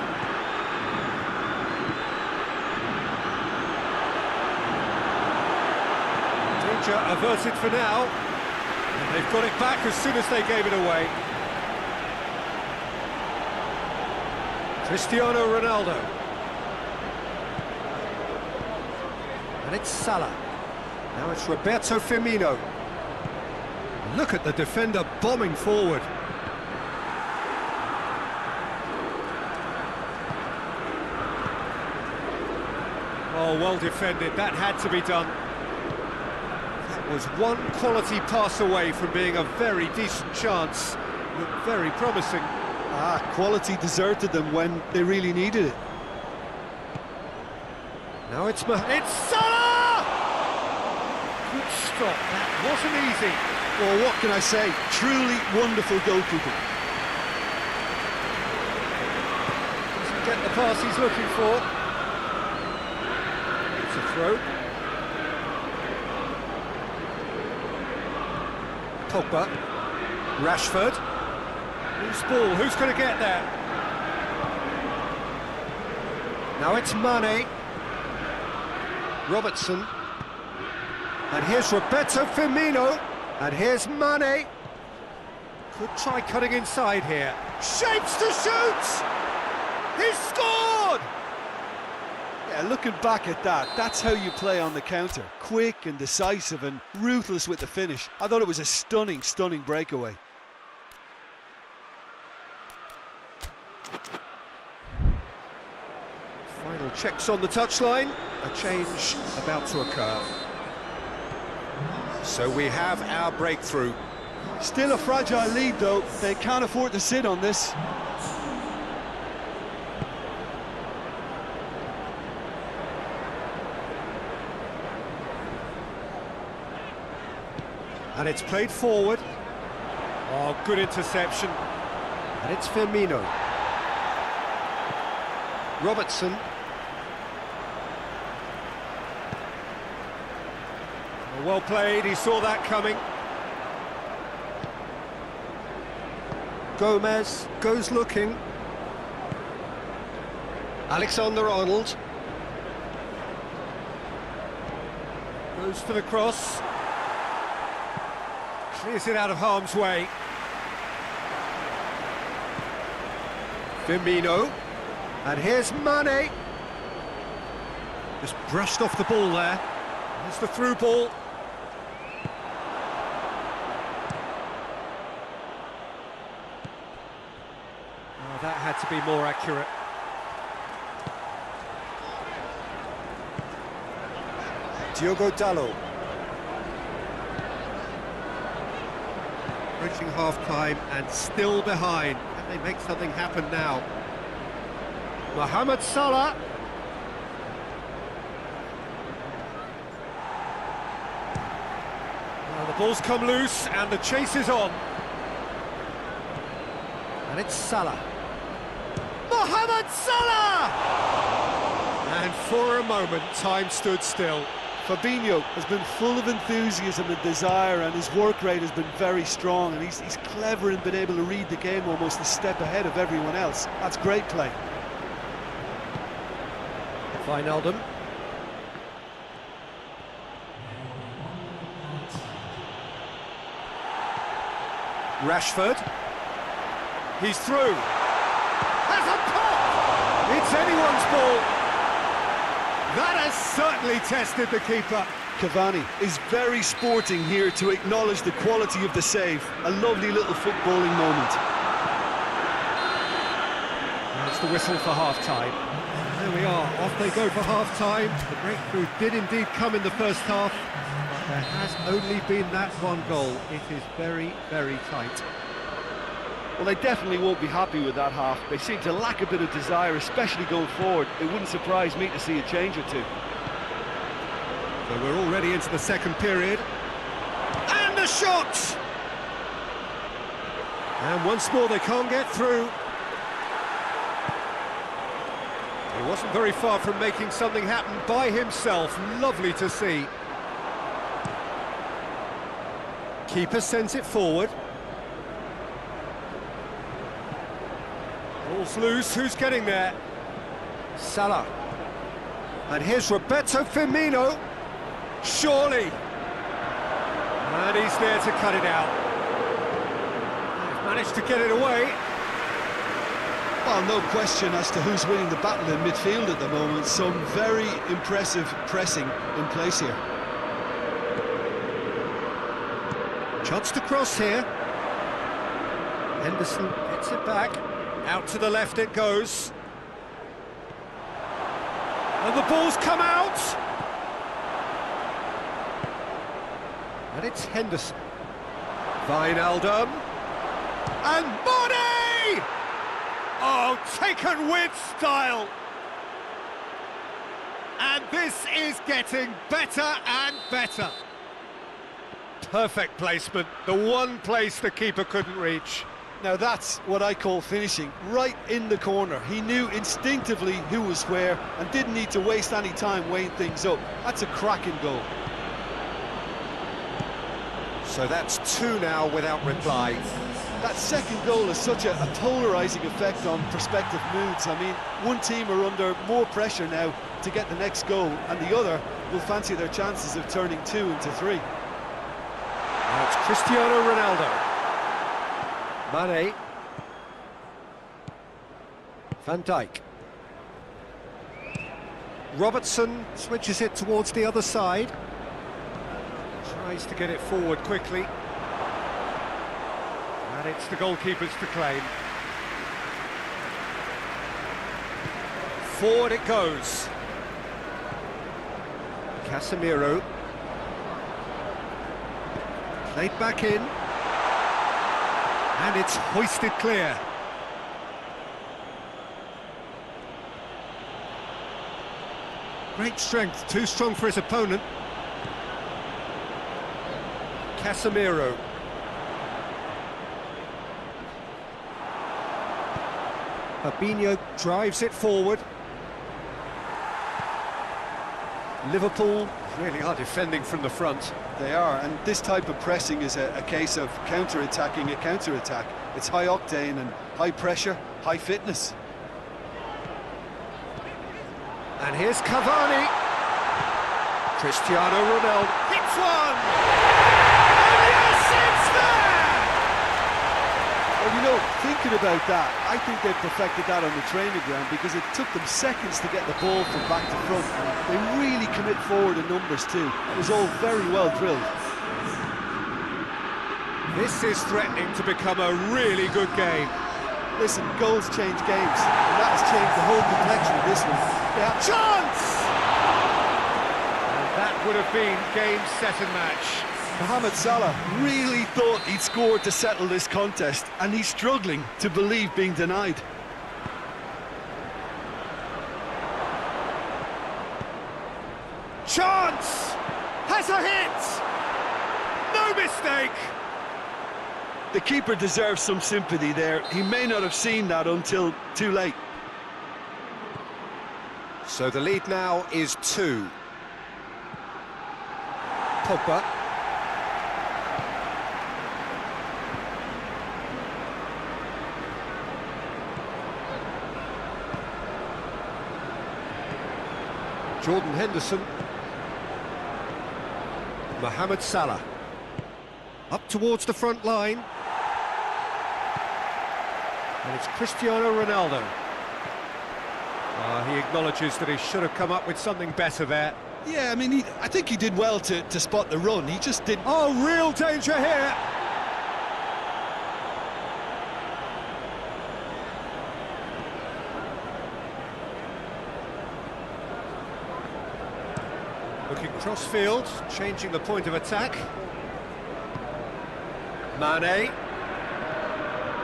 Danger averted for now. And they've got it back as soon as they gave it away. Cristiano Ronaldo. And it's Salah. Now it's Roberto Firmino. Look at the defender bombing forward. Oh, well defended. That had to be done. That was one quality pass away from being a very decent chance. Looked very promising.
Quality deserted them when they really needed it.
Now it's Salah! Good stop, that wasn't easy.
Well, what can I say? Truly wonderful goalkeeping.
Doesn't get the pass he's looking for. It's a throw. Pogba. Rashford. Loose ball, who's going to get there? Now it's Mane. Robertson. And here's Roberto Firmino. And here's Mane. Could try cutting inside here. Shapes to shoot! He's scored!
Yeah, looking back at that, that's how you play on the counter. Quick and decisive and ruthless with the finish. I thought it was a stunning, stunning breakaway.
Final checks on the touchline. A change about to occur. So we have our breakthrough.
Still a fragile lead though, they can't afford to sit on this.
And it's played forward. Oh, good interception. And it's Firmino. Robertson. Well played, he saw that coming. Gomez goes looking. Alexander-Arnold. Goes for the cross. Clears it out of harm's way. Firmino. And here's Mane. Just brushed off the ball there. Here's the through ball. Oh, that had to be more accurate. Diogo Dalot. Reaching half-time and still behind. Can they make something happen now? Mohamed Salah. Well, the ball's come loose and the chase is on. And it's Salah. Mohamed Salah! And for a moment, time stood still.
Fabinho has been full of enthusiasm and desire, and his work rate has been very strong, and he's clever in being able to read the game almost a step ahead of everyone else. That's great play.
Wijnaldum. Rashford. He's through. Has a pop! It's anyone's ball. That has certainly tested the keeper.
Cavani is very sporting here to acknowledge the quality of the save. A lovely little footballing moment.
That's the whistle for half-time. There we are, off they go for half-time. The breakthrough did indeed come in the first half, but there has only been that one goal. It is very, very tight.
Well, they definitely won't be happy with that half. They seem to lack a bit of desire, especially going forward. It wouldn't surprise me to see a change or two.
So we're already into the second period. And the shot! And once more they can't get through. He wasn't very far from making something happen by himself. Lovely to see. Keeper sends it forward. Ball's loose, who's getting there? Salah. And here's Roberto Firmino. Surely. And he's there to cut it out. They've managed to get it away.
Well, no question as to who's winning the battle in midfield at the moment. Some very impressive pressing in place here.
Chance to cross here. Henderson gets it back. Out to the left it goes. And the ball's come out! And it's Henderson. Wijnaldum. And Mane! Oh, taken with style! And this is getting better and better. Perfect placement, the one place the keeper couldn't reach.
Now that's what I call finishing, right in the corner. He knew instinctively who was where and didn't need to waste any time weighing things up. That's a cracking goal.
So that's two now without reply.
That second goal has such a polarising effect on prospective moods. I mean, one team are under more pressure now to get the next goal, and the other will fancy their chances of turning 2 into 3.
Now it's Cristiano Ronaldo. Mane. Van Dijk. Robertson switches it towards the other side. Tries to get it forward quickly. And it's the goalkeeper's to claim. Forward it goes. Casemiro. Played back in. And it's hoisted clear. Great strength, too strong for his opponent. Casemiro. Fabinho drives it forward. Liverpool really are defending from the front.
They are, and this type of pressing is a case of counter-attacking a counter-attack. It's high octane and high pressure, high fitness.
And here's Cavani. Cristiano Ronaldo hits one! And yes, it's there!
Well, you know, thinking about that, I think they've perfected that on the training ground because it took them seconds to get the ball from back to front. They really commit forward in numbers too. It was all very well drilled.
This is threatening to become a really good game.
Listen, goals change games, and that has changed the whole complexion of this one.
Chance! And that would have been game, set and match.
Mohamed Salah really thought he'd scored to settle this contest, and he's struggling to believe being denied.
Chance! Has a hit! No mistake!
The keeper deserves some sympathy there. He may not have seen that until too late.
So the lead now is 2. Pogba. Jordan Henderson. Mohamed Salah. Up towards the front line. And it's Cristiano Ronaldo. He acknowledges that he should have come up with something better there.
Yeah, I mean, I think he did well to spot the run. He just didn't...
Oh, real danger here! Looking cross-field, changing the point of attack. Mane.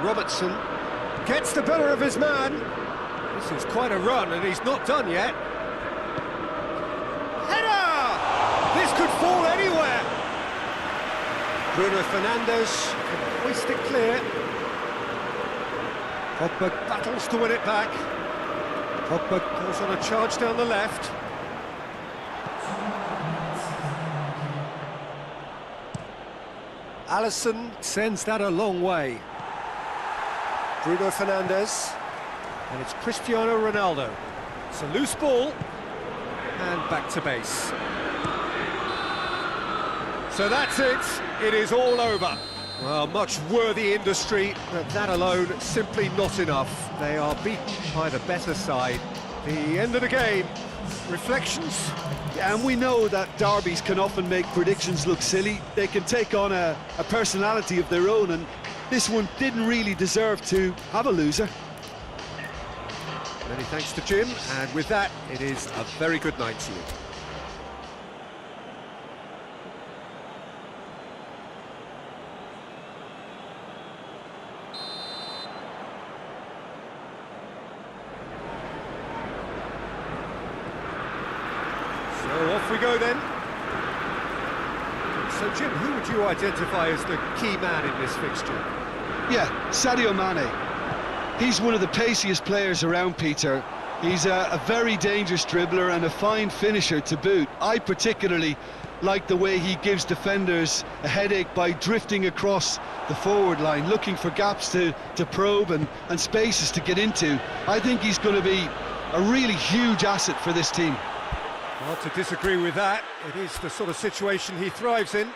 Robertson gets the better of his man. This is quite a run, and he's not done yet. Header! This could fall anywhere. Bruno Fernandes can hoist it clear. Pogba battles to win it back. Pogba goes on a charge down the left. Alisson sends that a long way. Bruno Fernandes. And it's Cristiano Ronaldo. It's a loose ball. And back to base. So that's it. It is all over. Well, much worthy industry, but that alone simply not enough. They are beaten by the better side. The end of the game. Reflections?
Yeah, and we know that derbies can often make predictions look silly. They can take on a personality of their own, and this one didn't really deserve to have a loser.
Many thanks to Jim, and with that, it is a very good night to you. So off we go then. So Jim, who would you identify as the key man in this fixture?
Yeah, Sadio Mane. He's one of the paciest players around, Peter. He's a very dangerous dribbler and a fine finisher to boot. I particularly like the way he gives defenders a headache by drifting across the forward line, looking for gaps to probe and spaces to get into. I think he's going to be a really huge asset for this team.
Hard to disagree with that. It is the sort of situation he thrives in.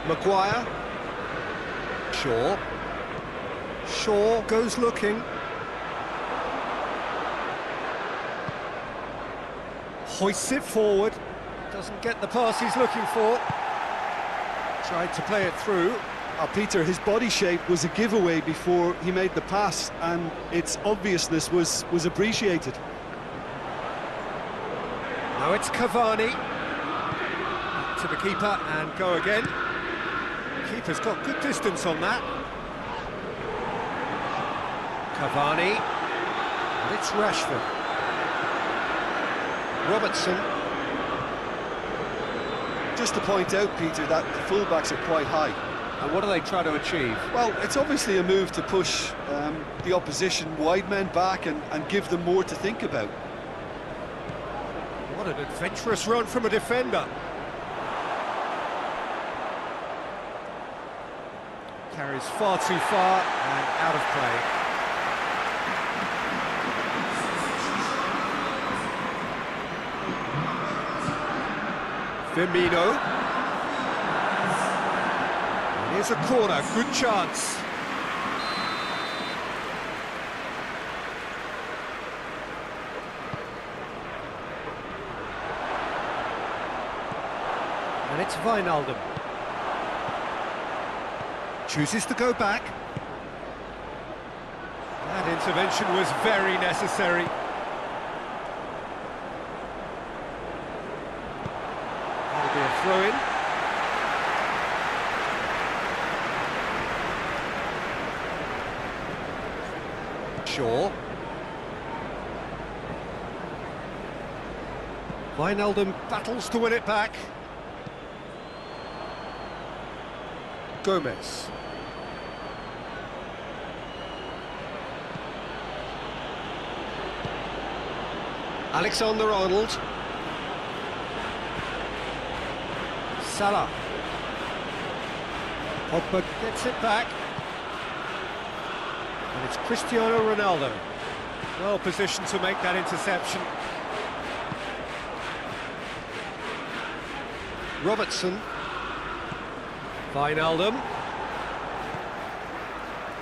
Maguire. Shaw goes looking. Hoists it forward. Doesn't get the pass he's looking for. Tried to play it through.
Peter, his body shape was a giveaway before he made the pass, and its obviousness was appreciated.
Now it's Cavani. To the keeper and go again. Keeper's got good distance on that. Cavani. And it's Rashford. Robertson.
Just to point out, Peter, that the fullbacks are quite high.
And what do they try to achieve?
Well, it's obviously a move to push the opposition wide men back and give them more to think about.
What an adventurous run from a defender. Carries far too far and out of play. Firmino. Here's a corner, good chance. And it's Wijnaldum. Chooses to go back. That That intervention was very necessary. That'll be a throw-in. Shaw. Wijnaldum battles to win it back. Gomez. Alexander-Arnold. Salah. Pogba gets it back. And it's Cristiano Ronaldo. Well positioned to make that interception. Robertson. Wijnaldum.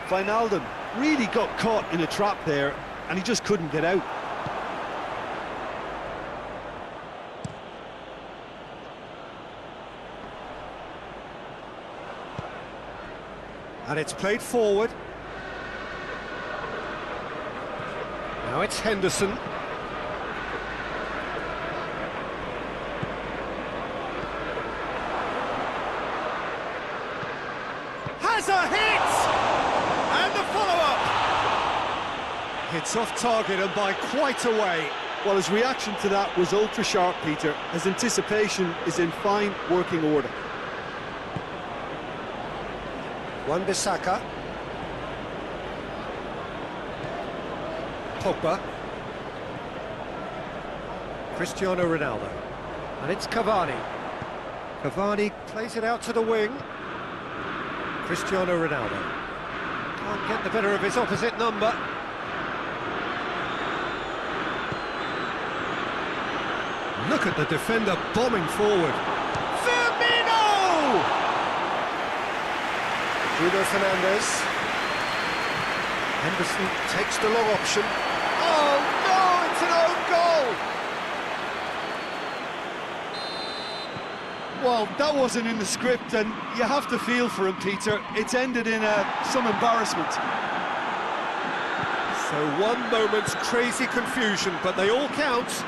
Wijnaldum really got caught in a trap there, and he just couldn't get out.
And it's played forward. Now it's Henderson. Has a hit! And the follow-up! It's off target and by quite a way.
Well, his reaction to that was ultra-sharp, Peter. His anticipation is in fine working order.
Wan-Bissaka. Pogba. Cristiano Ronaldo. And it's Cavani. Cavani plays it out to the wing. Cristiano Ronaldo. Can't get the better of his opposite number. Look at the defender bombing forward. Firmino! Bruno Fernandes. Henderson takes the long option. Oh no, it's an own goal!
Well, that wasn't in the script, and you have to feel for him, Peter. It's ended in some embarrassment.
So one moment's crazy confusion, but they all count.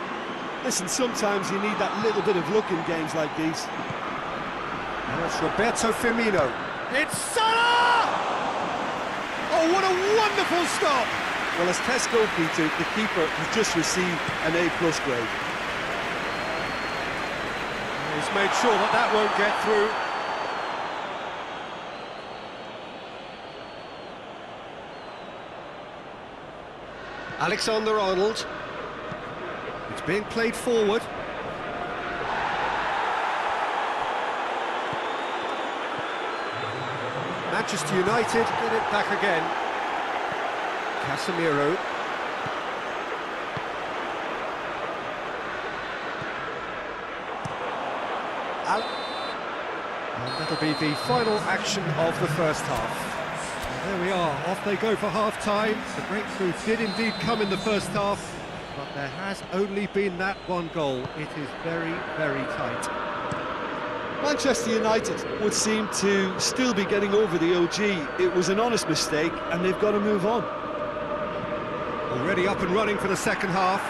Listen, sometimes you need that little bit of luck in games like these.
Now it's Roberto Firmino. It's Salah! Oh, what a wonderful stop!
Well, as tests go, Peter, the keeper has just received an A+ grade.
He's made sure that that won't get through. Alexander-Arnold. It's being played forward. Manchester United get it back again. Casemiro. And that'll be the final action of the first half. And there we are, off they go for half-time. The breakthrough did indeed come in the first half, but there has only been that one goal. It is very, very tight.
Manchester United would seem to still be getting over the OG. It was an honest mistake, and they've got to move on.
Already up and running for the second half.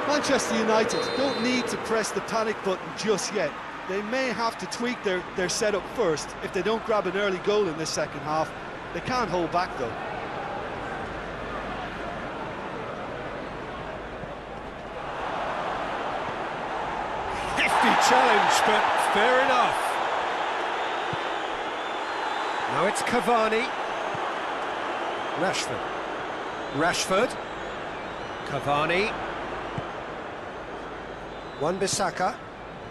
Manchester United don't need to press the panic button just yet. They may have to tweak their setup first if they don't grab an early goal in this second half. They can't hold back, though.
Hefty challenge, but fair enough. Now it's Cavani. Rashford. Cavani. Wan-Bissaka.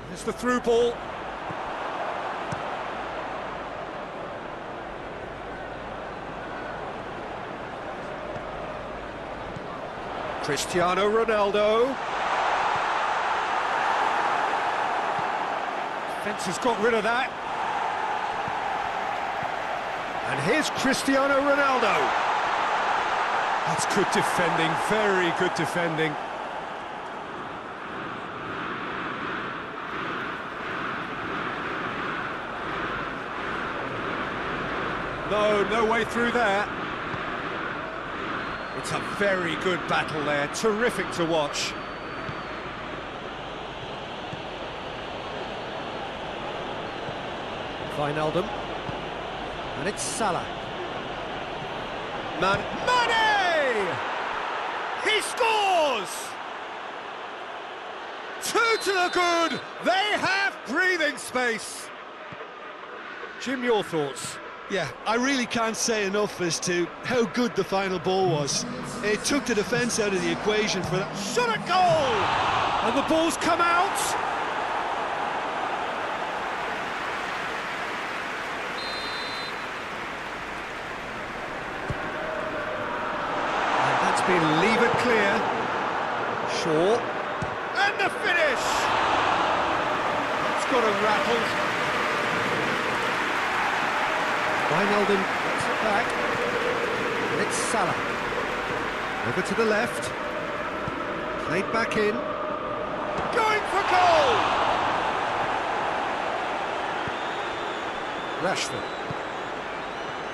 There's the through ball. Cristiano Ronaldo. Defence has got rid of that. And here's Cristiano Ronaldo. That's good defending, very good defending. No way through there. It's a very good battle there, terrific to watch. Wijnaldum. And it's Salah. Mane! He scores! 2 to the good! They have breathing space! Jim, your thoughts?
Yeah, I really can't say enough as to how good the final ball was. It took the defence out of the equation for that.
Shot at goal! And the ball's come out! Been levered clear. Shaw. And the finish! It's got a rattle. Wijnaldum gets it back. And it's Salah. Over to the left. Played back in. Going for goal! Rashford.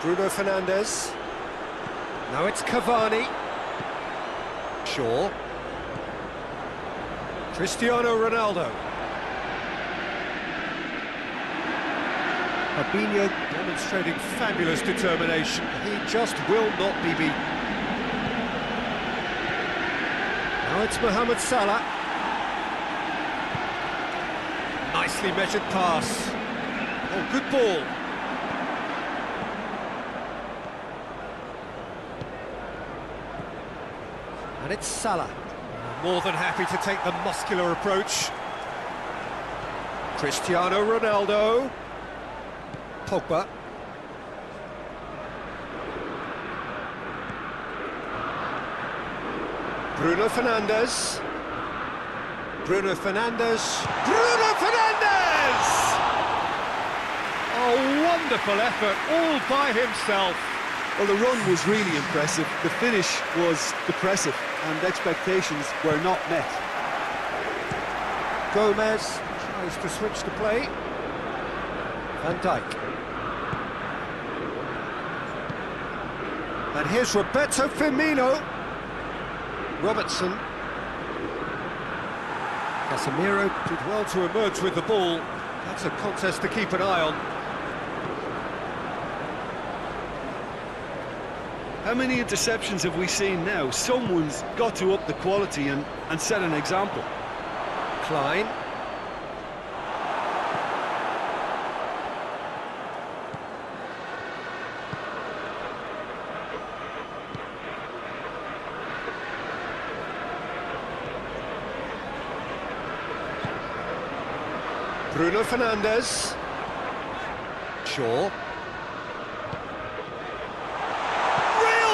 Bruno Fernandes. Now it's Cavani. Shaw. Cristiano Ronaldo. Fabinho demonstrating fabulous determination. He just will not be beaten. Now it's Mohamed Salah. Nicely measured pass. Oh, good ball. And it's Salah. More than happy to take the muscular approach. Cristiano Ronaldo. Pogba. Bruno Fernandes. Bruno Fernandes. Bruno Fernandes! A wonderful effort all by himself.
Well, the run was really impressive. The finish was depressive, and expectations were not met.
Gomez tries to switch the play. Van Dijk. And here's Roberto Firmino. Robertson. Casemiro did well to emerge with the ball. That's a contest to keep an eye on.
How many interceptions have we seen now? Someone's got to up the quality and set an example.
Klein. Bruno Fernandes. Shaw.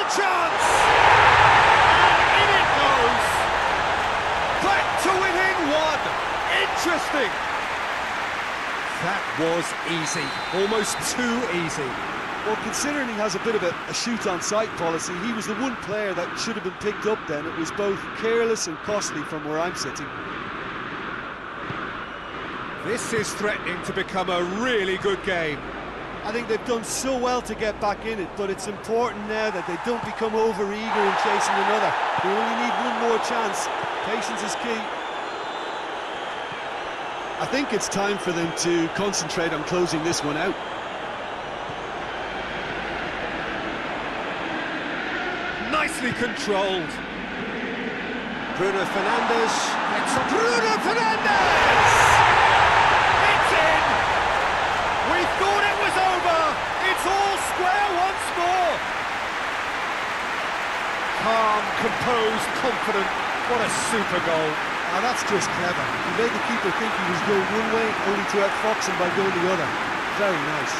Chance! And in it goes! Back to within one! Interesting! That was easy. Almost too easy.
Well, considering he has a bit of a shoot-on-sight policy, he was the one player that should have been picked up then. It was both careless and costly from where I'm sitting.
This is threatening to become a really good game.
I think they've done so well to get back in it, but it's important now that they don't become over-eager in chasing another. They only need one more chance. Patience is key. I think it's time for them to concentrate on closing this one out.
Nicely controlled. Bruno Fernandes. It's Bruno Fernandes! It's in! We thought it was over! It's all square once more! Calm, composed, confident. What a super goal.
Now that's just clever. He made the keeper think he was going one way, only to outfox him by going the other. Very nice.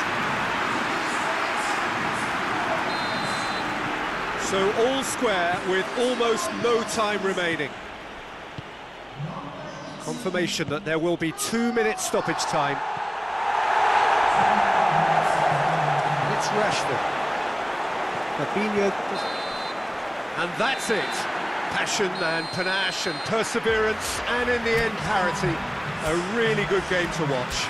So all square with almost no time remaining. Confirmation that there will be 2 minutes stoppage time. It's Rashford. Fabinho. And that's it. Passion and panache and perseverance, and in the end parity. A really good game to watch.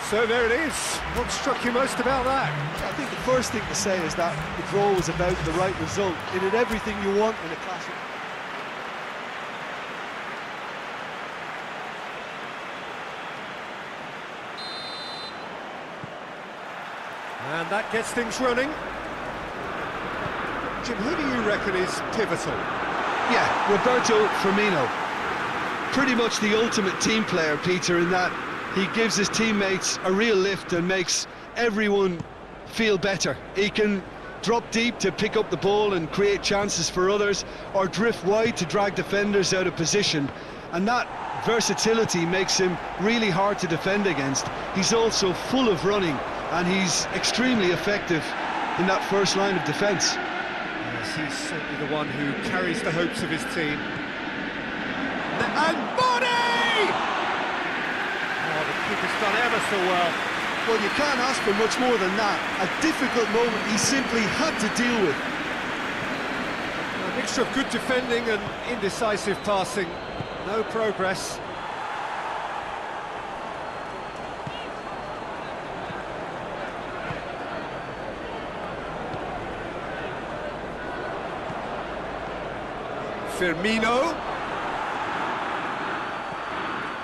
So there it is. What struck you most about that?
I think the first thing to say is that the draw was about the right result. It had everything you want in a classic.
And that gets things running. Jim, who do you reckon is pivotal?
Yeah, Roberto Firmino. Pretty much the ultimate team player, Peter, in that he gives his teammates a real lift and makes everyone feel better. He can drop deep to pick up the ball and create chances for others, or drift wide to drag defenders out of position. And that versatility makes him really hard to defend against. He's also full of running, and he's extremely effective in that first line of defence.
Yes, he's certainly the one who carries the hopes of his team. And body! Oh, the keeper's done ever so well.
Well, you can't ask for much more than that. A difficult moment he simply had to deal with.
A mixture of good defending and indecisive passing. No progress. Firmino.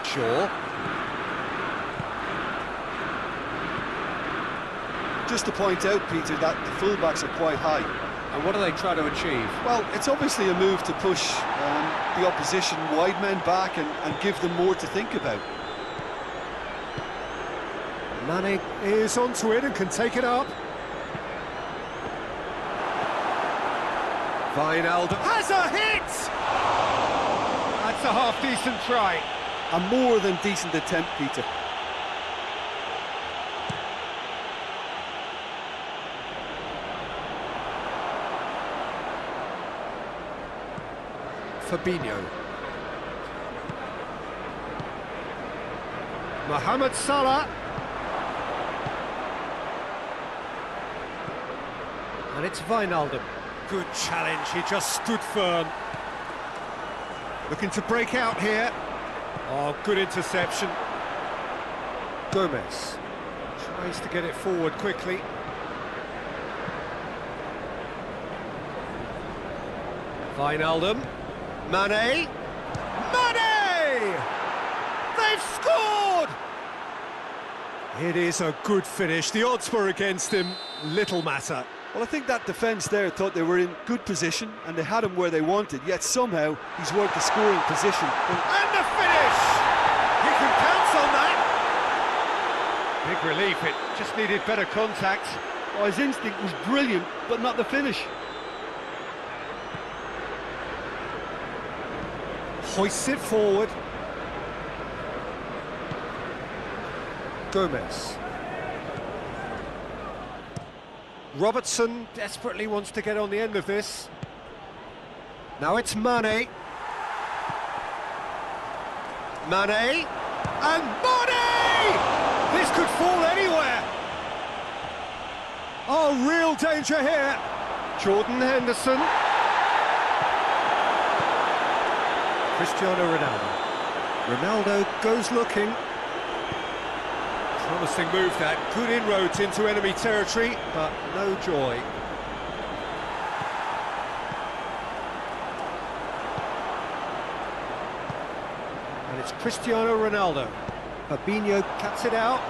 Shaw.
Just to point out, Peter, that the fullbacks are quite high.
And what are they trying to achieve?
Well, it's obviously a move to push the opposition wide men back and give them more to think about.
Mane is onto it and can take it up. Wijnaldum has a hit! That's a half-decent try.
A more than decent attempt, Peter.
Fabinho. Mohamed Salah. And it's Wijnaldum. Good challenge, he just stood firm. Looking to break out here. Oh, good interception. Gomez tries to get it forward quickly. Wijnaldum. Mane! Mane! They've scored! It is a good finish. The odds were against him. Little matter.
Well, I think that defence there thought they were in good position and they had him where they wanted, yet somehow he's worked the scoring position.
And the finish! He can pounce on that! Big relief, it just needed better contact.
Oh, his instinct was brilliant, but not the finish.
Hoists it forward. Gomez. Robertson desperately wants to get on the end of this. Now it's Mane. Mane. And Mane! This could fall anywhere. Oh, real danger here. Jordan Henderson. Cristiano Ronaldo. Ronaldo goes looking. Promising move that. Good inroads into enemy territory, but no joy. And it's Cristiano Ronaldo. Fabinho cuts it out.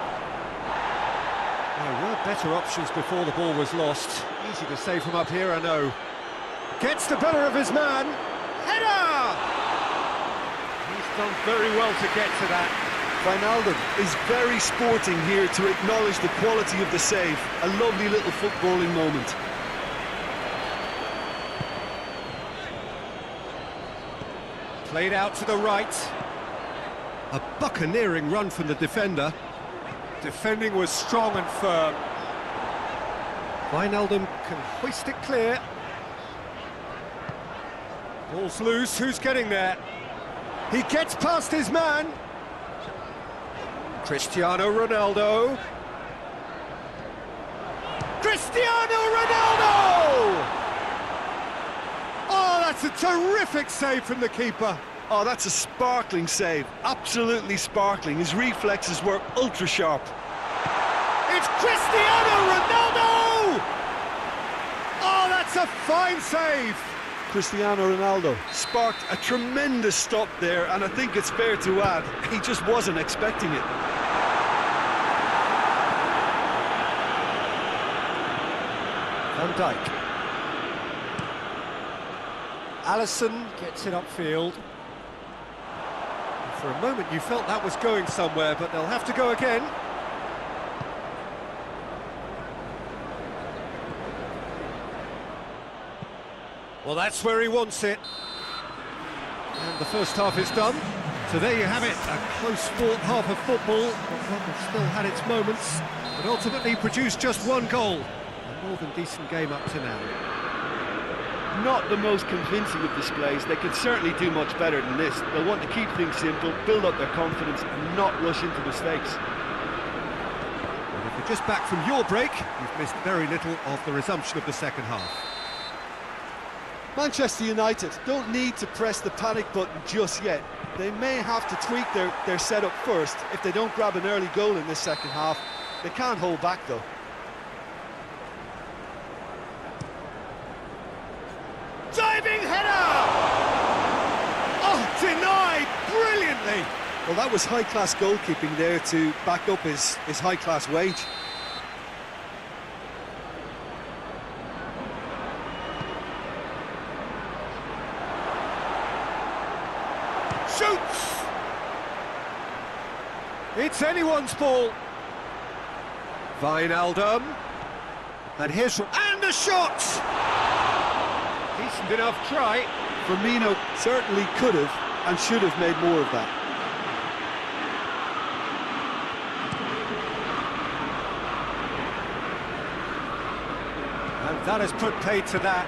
There were better options before the ball was lost. Easy to save from up here, I know. Gets the better of his man. Header! He's done very well to get to that.
Wijnaldum is very sporting here to acknowledge the quality of the save. A lovely little footballing moment.
Played out to the right. A buccaneering run from the defender. Defending was strong and firm. Wijnaldum can hoist it clear. Ball's loose, who's getting there? He gets past his man. Cristiano Ronaldo. Cristiano Ronaldo! Oh, that's a terrific save from the keeper.
Oh, that's a sparkling save. Absolutely sparkling. His reflexes were ultra sharp.
it's Cristiano Ronaldo! Oh, that's a fine save!
Cristiano Ronaldo sparked a tremendous stop there, and I think it's fair to add, he just wasn't expecting it.
Van Dijk. Alisson gets it upfield. For a moment you felt that was going somewhere, but they'll have to go again. Well, that's where he wants it. And the first half is done. So there you have it, a close-fought half of football, but one that still had its moments, but ultimately produced just one goal. A more than decent game up to now.
Not the most convincing of displays. They could certainly do much better than this. They'll want to keep things simple, build up their confidence, and not rush into mistakes.
And if you're just back from your break, you've missed very little of the resumption of the second half.
Manchester United don't need to press the panic button just yet. They may have to tweak their setup first. If they don't grab an early goal in this second half, they can't hold back though.
Diving header! Oh, denied brilliantly!
Well, that was high-class goalkeeping there to back up his high-class wage.
Shoots! It's anyone's ball. Wijnaldum. And here's... And the shot! Decent enough try.
Firmino certainly could have and should have made more of that.
And that has put paid to that.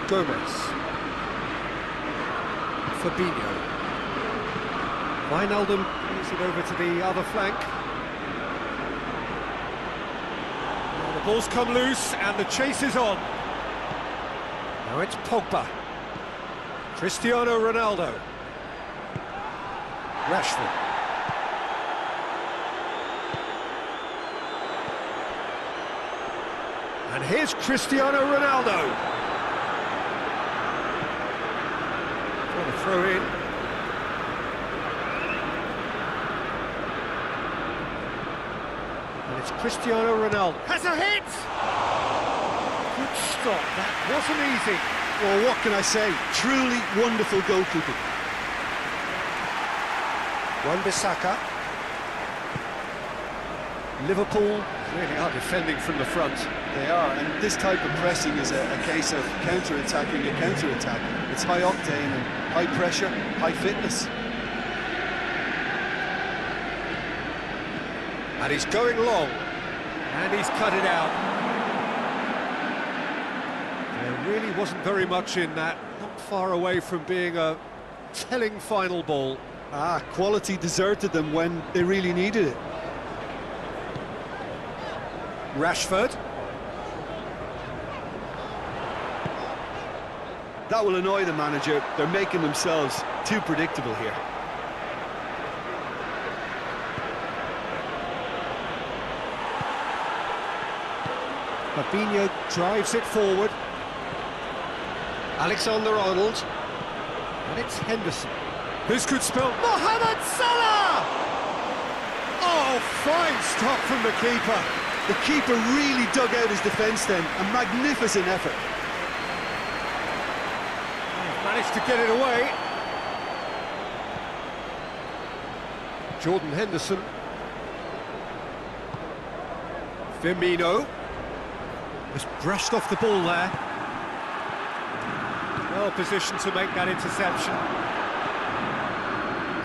Gomez. Fabinho. Wijnaldum moves it over to the other flank. Well, the ball's come loose and the chase is on. Now it's Pogba. Cristiano Ronaldo. Rashford. And here's Cristiano Ronaldo. Trying to throw in. And it's Cristiano Ronaldo. Has a hit! Good stop, that wasn't easy.
Well, what can I say? Truly wonderful goalkeeping.
Wan-Bissaka. Liverpool really are defending from the front.
They are, and this type of pressing is a case of counter-attacking a counter-attack. It's high octane and high pressure, high fitness.
And he's going long, and he's cut it out. There really wasn't very much in that, not far away from being a telling final ball.
Quality deserted them when they really needed it.
Rashford.
That will annoy the manager. They're making themselves too predictable here.
Fabinho drives it forward. Alexander-Arnold. And it's Henderson. This could spell Mohamed Salah! Oh, fine stop from the keeper.
The keeper really dug out his defence then. A magnificent effort.
Managed to get it away. Jordan Henderson. Firmino. Just brushed off the ball there. Well positioned to make that interception.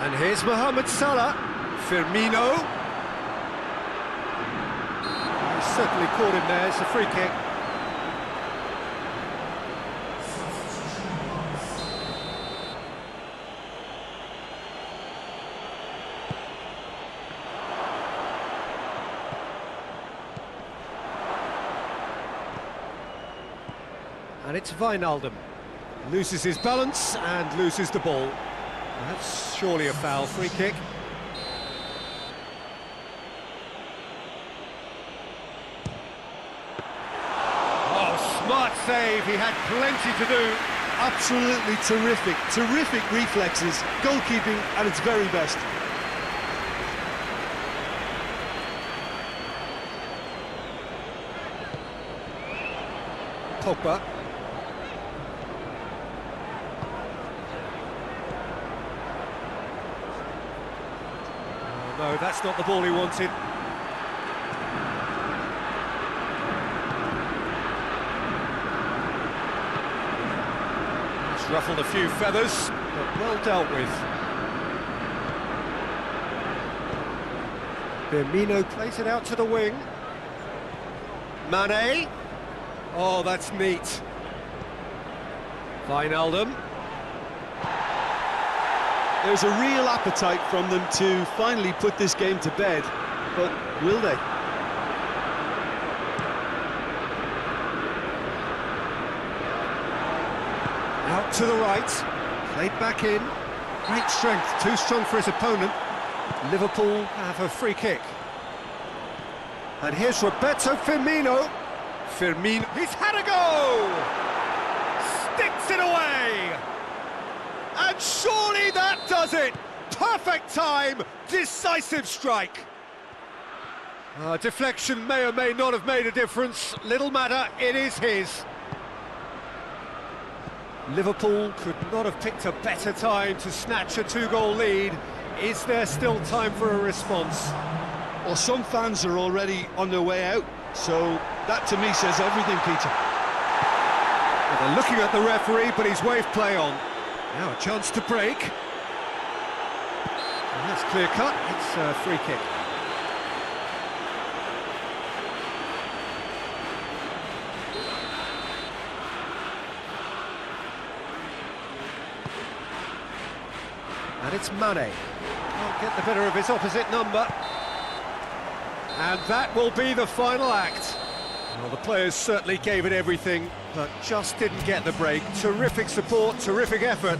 And here's Mohamed Salah. Firmino. He's certainly caught him there. It's a free kick. And it's Wijnaldum. Loses his balance and loses the ball. That's surely a foul. Free kick. save, he had plenty to do.
Absolutely terrific, terrific reflexes, goalkeeping at its very best.
Pogba. Oh, no, that's not the ball he wanted. It's ruffled a few feathers, but well dealt with. Firmino plays it out to the wing. Mane. Oh, that's neat. Wijnaldum.
There's a real appetite from them to finally put this game to bed, but will they?
Out to the right, played back in. Great strength, too strong for his opponent. Liverpool have a free kick. And here's Roberto Firmino. Firmino, he's had a go! Sticks it away! And surely that does it! Perfect time, decisive strike. Deflection may or may not have made a difference. Little matter, it is his. Liverpool could not have picked a better time to snatch a two-goal lead. Is there still time for a response?
Well, some fans are already on their way out, so that to me says everything, Peter.
Well, they're looking at the referee, but he's waved play on. Now a chance to break. And that's clear cut, it's a free kick. And it's Mane. Can't get the better of his opposite number. And that will be the final act. Well, the players certainly gave it everything, but just didn't get the break. Terrific support, terrific effort,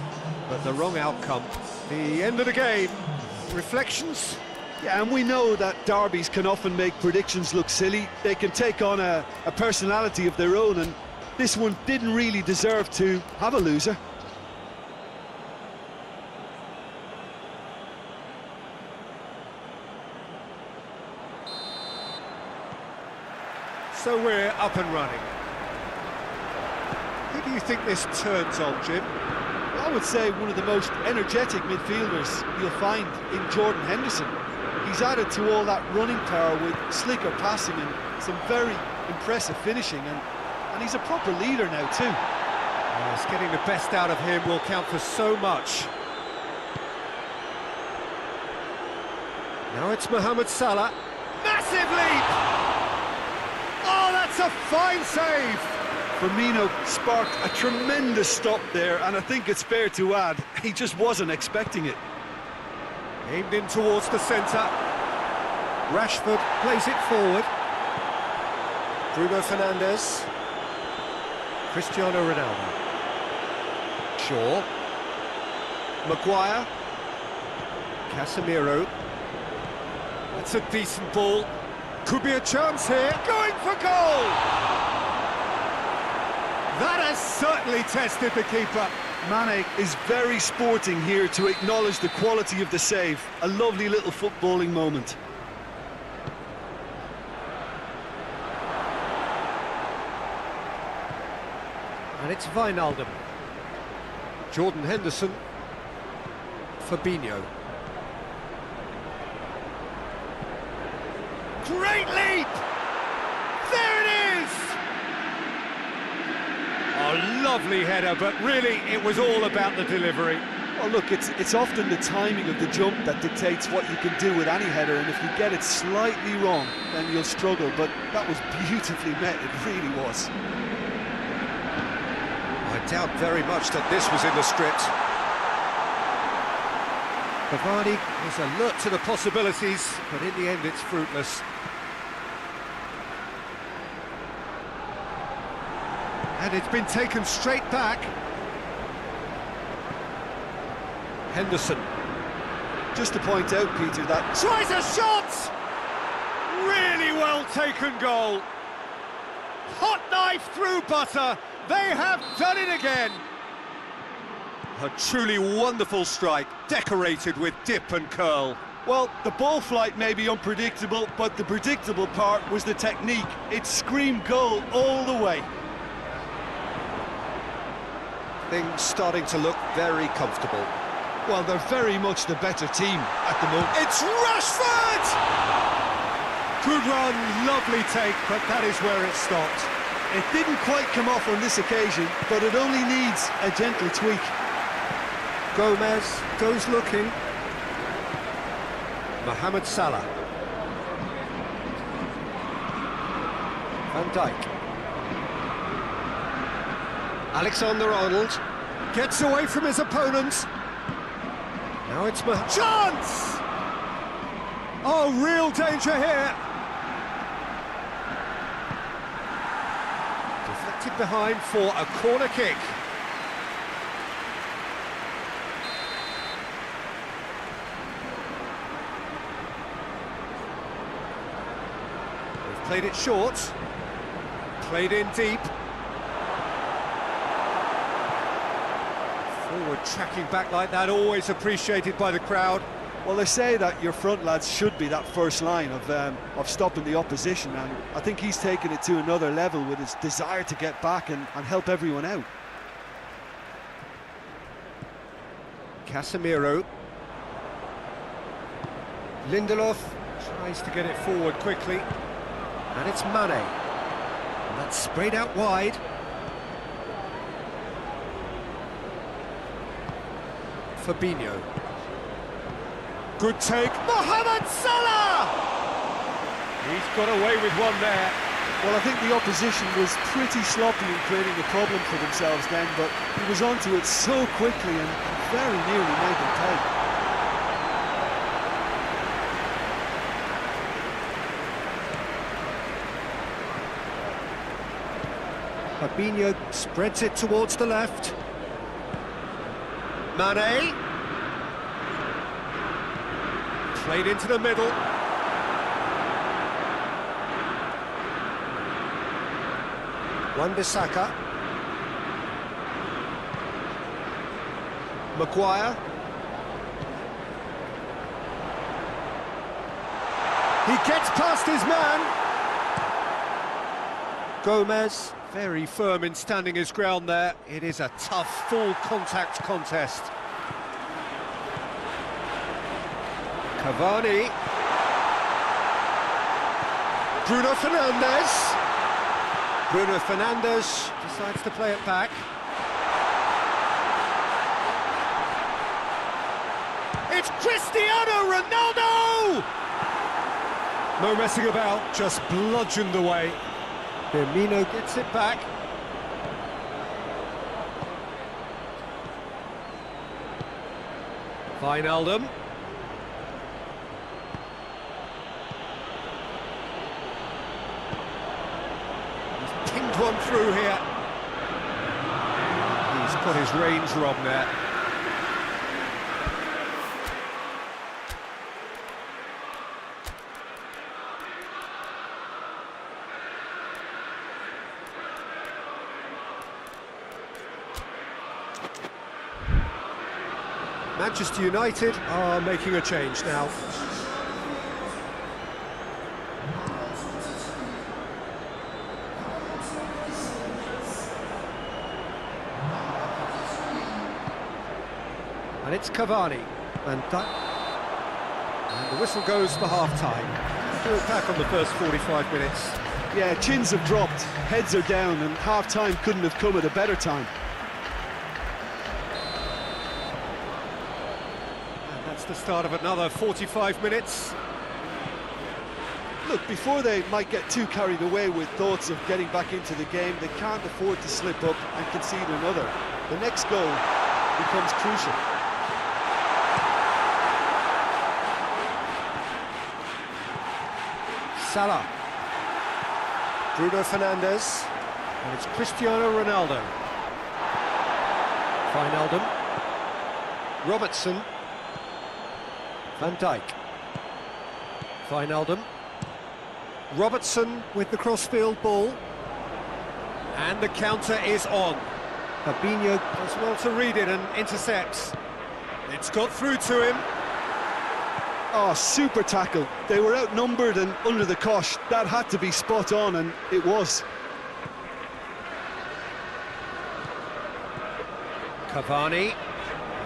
but the wrong outcome. The end of the game. Reflections?
Yeah, and we know that derbies can often make predictions look silly. They can take on a personality of their own, and this one didn't really deserve to have a loser.
So we're up and running. Who do you think this turns on, Jim?
I would say one of the most energetic midfielders you'll find in Jordan Henderson. He's added to all that running power with slicker passing and some very impressive finishing, and he's a proper leader now too.
Yes, getting the best out of him will count for so much. Now it's Mohamed Salah. Massive leap! Oh, that's a fine save!
Firmino sparked a tremendous stop there, and I think it's fair to add, he just wasn't expecting it.
Aimed in towards the centre. Rashford plays it forward. Bruno Fernandes. Cristiano Ronaldo. Shaw. Maguire. Casemiro. That's a decent ball. Could be a chance here. Going for goal! That has certainly tested the keeper.
Mane is very sporting here to acknowledge the quality of the save. A lovely little footballing moment.
And it's Wijnaldum. Jordan Henderson. Fabinho. Great leap! There it is! A lovely header, but really it was all about the delivery.
Oh look, it's often the timing of the jump that dictates what you can do with any header, and if you get it slightly wrong, then you'll struggle, but that was beautifully met, it really was.
I doubt very much that this was in the script. Cavani is alert to the possibilities, but in the end it's fruitless. And it's been taken straight back. Henderson.
Just to point out, Peter, that...
Tries a shot! Really well taken goal. Hot knife through butter, They have done it again!
A truly wonderful strike, decorated with dip and curl.
Well, the ball flight may be unpredictable, but the predictable part was the technique. It screamed goal all the way.
Things starting to look very comfortable.
Well, they're very much the better team at the moment.
It's Rashford!
Good run, lovely take, but that is where it stopped.
It didn't quite come off on this occasion, but it only needs a gentle tweak.
Gomez goes looking. Mohamed Salah. Van Dijk. Alexander-Arnold gets away from his opponent. Now it's chance! Oh, real danger here. Deflected behind for a corner kick. They've played it short. Played in deep. Forward tracking back like that, always appreciated by the crowd.
Well, they say that your front lads should be that first line of stopping the opposition, and I think he's taken it to another level with his desire to get back and help everyone out.
Casemiro. Lindelof tries to get it forward quickly. And it's Mane. And that's sprayed out wide. Fabinho. Good take. Mohamed Salah! He's got away with one there.
Well, I think the opposition was pretty sloppy in creating a problem for themselves then, but he was onto it so quickly and very nearly made them pay.
Fabinho spreads it towards the left. Mane. Played into the middle. Wan-Bissaka. Maguire. He gets past his man. Gomez, very firm in standing his ground there. It is a tough, full contact contest. Cavani. Bruno Fernandes. Bruno Fernandes decides to play it back. It's Cristiano Ronaldo! No messing about, just bludgeoned away. Firmino gets it back. Wijnaldum. He's pinged one through here. He's got his reins wrong there. Manchester United are making a change now. And it's Cavani. And the whistle goes for half-time. Do it back on the first 45 minutes.
Yeah, chins have dropped, heads are down, and half-time couldn't have come at a better time. The start of another 45 minutes. Look, before they might get too carried away with thoughts of getting back into the game, they can't afford to slip up and concede another. The next goal becomes crucial.
Salah. Bruno Fernandes. And it's Cristiano Ronaldo. Wijnaldum. Robertson. Van Dijk. Wijnaldum. Robertson with the crossfield ball.
And the counter is on. Fabinho does well to read it and intercepts. It's got through to him.
Oh, super tackle. They were outnumbered and under the cosh. That had to be spot on, and it was.
Cavani.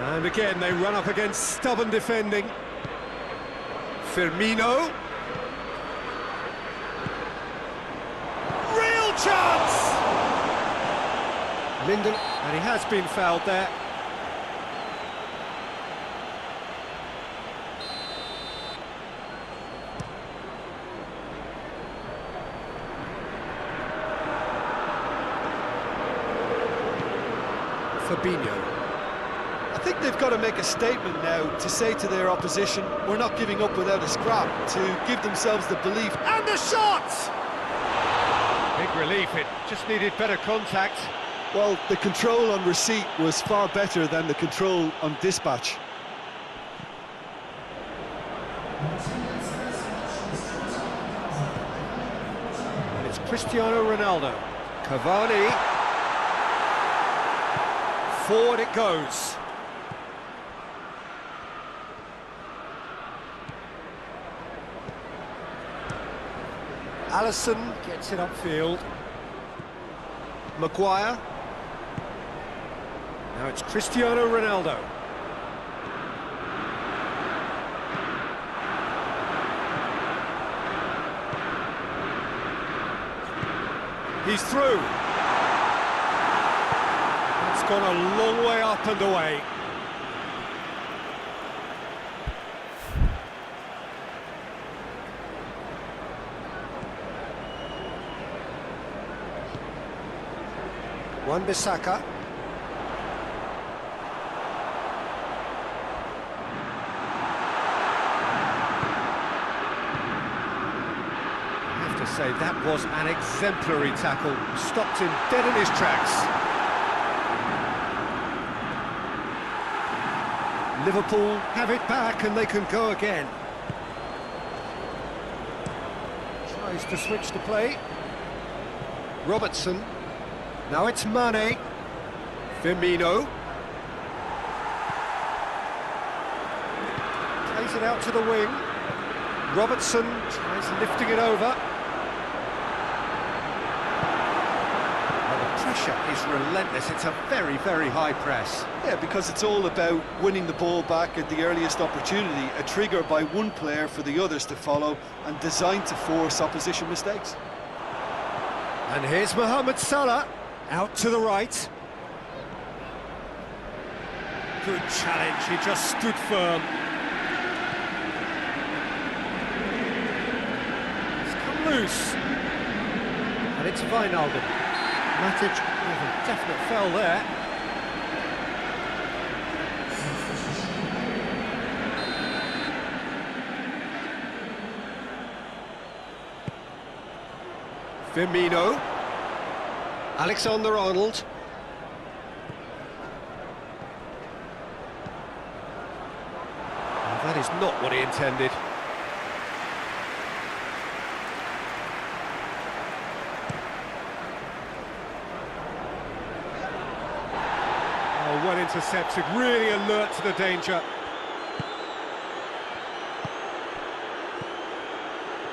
And again, they run up against stubborn defending. Firmino. Real chance! Linden, and he has been fouled there. Fabinho.
I think they've got to make a statement now to say to their opposition, we're not giving up without a scrap, to give themselves the belief.
And the shot! Big relief, it just needed better contact.
Well, the control on receipt was far better than the control on dispatch.
And it's Cristiano Ronaldo. Cavani. Forward it goes. Alisson gets it upfield. Maguire. Now it's Cristiano Ronaldo. He's through. It's gone a long way up and away. Wan-Bissaka. I have to say, that was an exemplary tackle. Stopped him dead in his tracks. Liverpool have it back and they can go again. Tries to switch the play. Robertson. Now it's Mane. Firmino. Plays it out to the wing. Robertson tries lifting it over. Well, the pressure is relentless. It's a very, very high press.
Yeah, because it's all about winning the ball back at the earliest opportunity, a trigger by one player for the others to follow, and designed to force opposition mistakes.
And here's Mohamed Salah. Out to the right. Good challenge, he just stood firm. It's come loose. And it's Wijnaldum. Matic with a definite foul there. Firmino. Alexander-Arnold. That is not what he intended. Oh, well intercepted, really alert to the danger.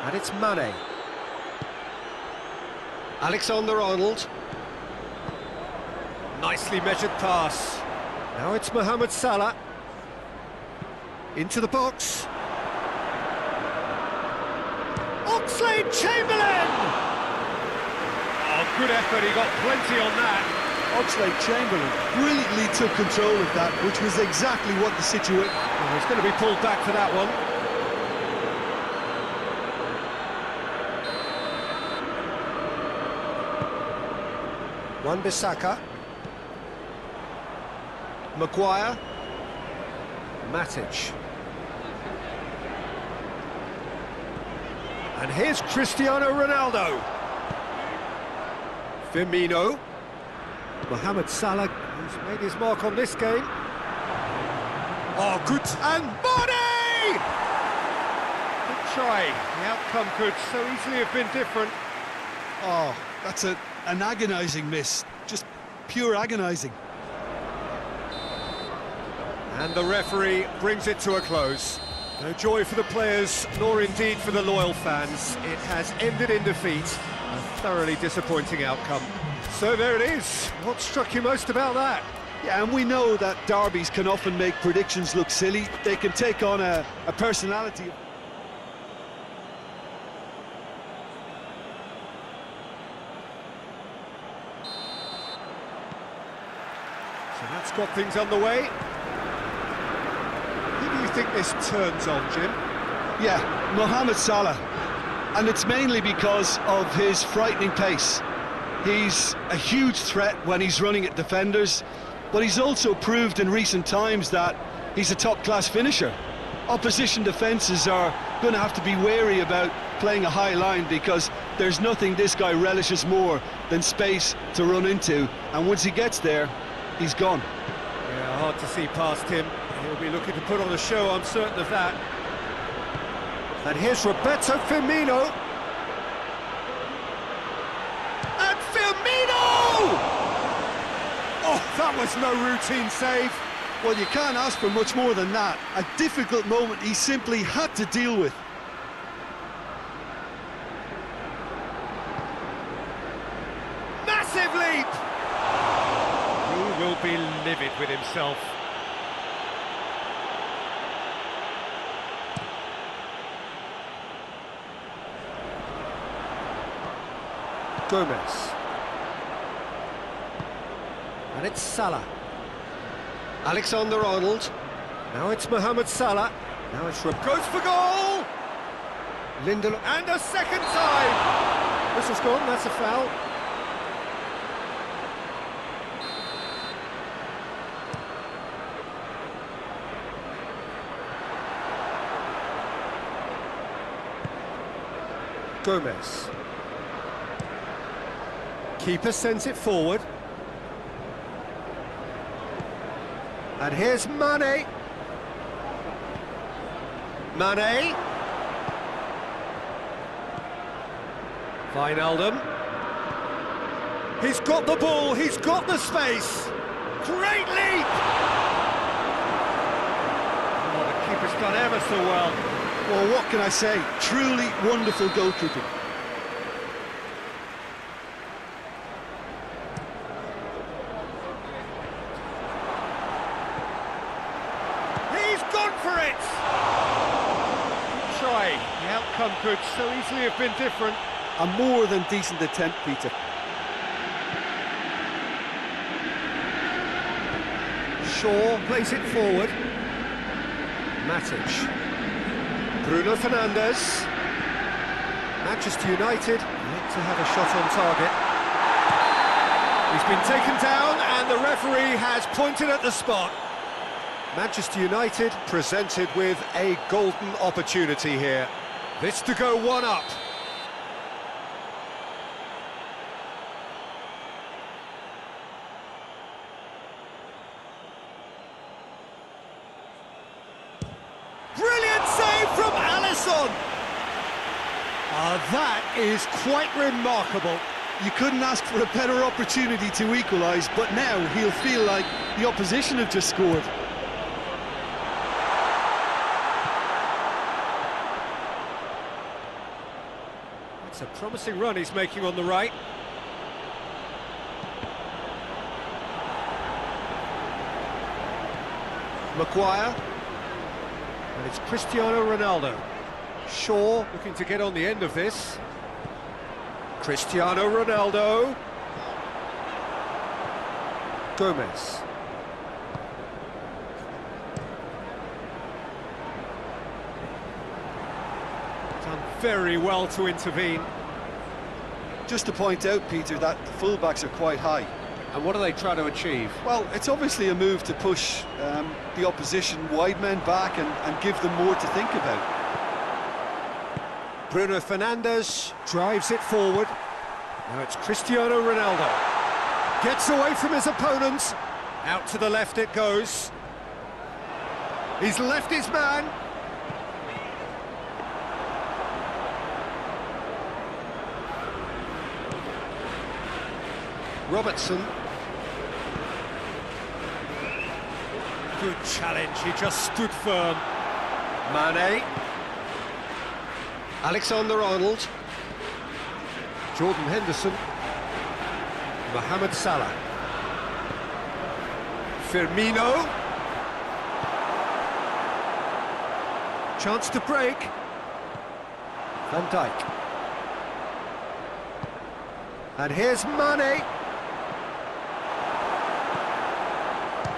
And it's Mane. Alexander-Arnold. Nicely measured pass. Now it's Mohamed Salah. Into the box. Oxlade-Chamberlain! Oh, good effort, he got plenty on that.
Oxlade-Chamberlain brilliantly took control of that, which was exactly what the situation...
Oh, he's going to be pulled back for that one. Wan-Bissaka. Maguire. Matic. And here's Cristiano Ronaldo. Firmino. Mohamed Salah, who's made his mark on this game. Oh, good. And Mane! Good try. The outcome could so easily have been different.
Oh, that's a an agonising miss, just pure agonising.
And the referee brings it to a close. No joy for the players, nor indeed for the loyal fans. It has ended in defeat. A thoroughly disappointing outcome. So there it is. What struck you most about that?
Yeah, and we know that derbies can often make predictions look silly. They can take on a personality.
So that's got things underway. Who do you think this turns on, Jim?
Yeah, Mohamed Salah. And it's mainly because of his frightening pace. He's a huge threat when he's running at defenders, but he's also proved in recent times that he's a top-class finisher. Opposition defences are going to have to be wary about playing a high line because there's nothing this guy relishes more than space to run into, and once he gets there, he's gone.
Yeah, hard to see past him. He'll be looking to put on a show, I'm certain of that. And here's Roberto Firmino. And Firmino! Oh, that was no routine save.
Well, you can't ask for much more than that. A difficult moment he simply had to deal with.
Massive leap! He will be livid with himself. Gomez. And it's Salah. Alexander-Arnold. Now it's Mohamed Salah. Now it's goes for goal! Lindelof. And a second time! This has gone, that's a foul. Gomez. Keeper sends it forward. And here's Mane. Mane. Wijnaldum. He's got the ball, he's got the space. Great leap! Oh, the keeper's done ever so well.
Well, what can I say? Truly wonderful goalkeeping.
Gone for it! Try. The outcome could so easily have been different.
A more than decent attempt, Peter.
Shaw plays it forward. Matic. Bruno Fernandes. Manchester United yet to have a shot on target. He's been taken down and the referee has pointed at the spot. Manchester United presented with a golden opportunity here. This to go one up. Brilliant save from Alisson! That is quite remarkable.
You couldn't ask for a better opportunity to equalise, but now he'll feel like the opposition have just scored.
It's a promising run he's making on the right. Maguire. And it's Cristiano Ronaldo. Shaw looking to get on the end of this. Cristiano Ronaldo. Gomez. Done very well to intervene.
Just to point out, Peter, that the fullbacks are quite high.
And what are they trying to achieve?
Well, it's obviously a move to push the opposition wide men back and give them more to think about. Bruno Fernandes drives it forward. Now it's Cristiano Ronaldo. Gets away from his opponents. Out to the left it goes. He's left his man.
Robertson. Good challenge, he just stood firm. Mane. Alexander-Arnold. Jordan Henderson. Mohamed Salah. Firmino. Chance to break. Van Dijk. And here's Mane.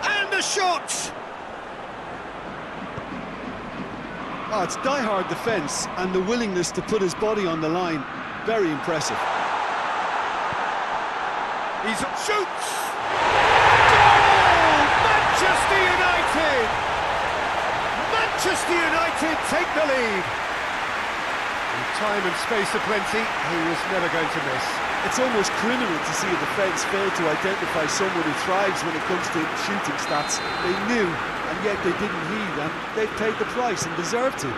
And the shot!
Oh, it's die-hard defence and the willingness to put his body on the line. Very impressive.
He's shoots! Goal! Manchester United! Manchester United take the lead. In time and space aplenty, he was never going to miss.
It's almost criminal to see a defence fail to identify someone who thrives when it comes to shooting stats. They knew, and yet they didn't heed, and they've paid the price and deserve to.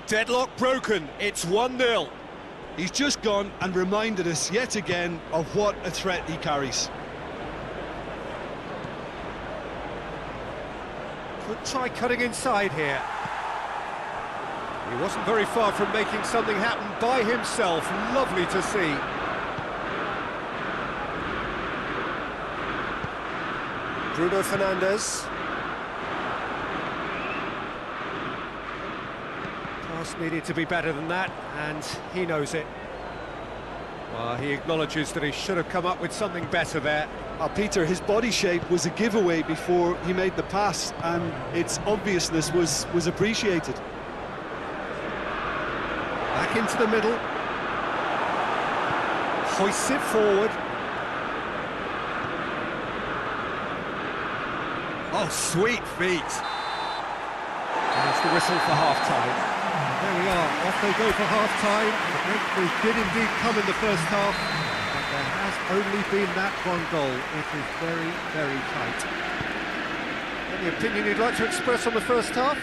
Deadlock broken, it's 1-0.
He's just gone and reminded us yet again of what a threat he carries.
Could try cutting inside here. He wasn't very far from making something happen by himself. Lovely to see. Bruno Fernandes. Pass needed to be better than that, and he knows it. Well, he acknowledges that he should have come up with something better there.
Peter, his body shape was a giveaway before he made the pass, and its obviousness was appreciated.
Back into the middle. Hoists it forward. Oh, sweet feet. There's the whistle for half-time. There we are, off they go for half-time. The breakthrough did indeed come in the first half, but there has only been that one goal. It is very, very tight. Any opinion you'd like to express on the first half?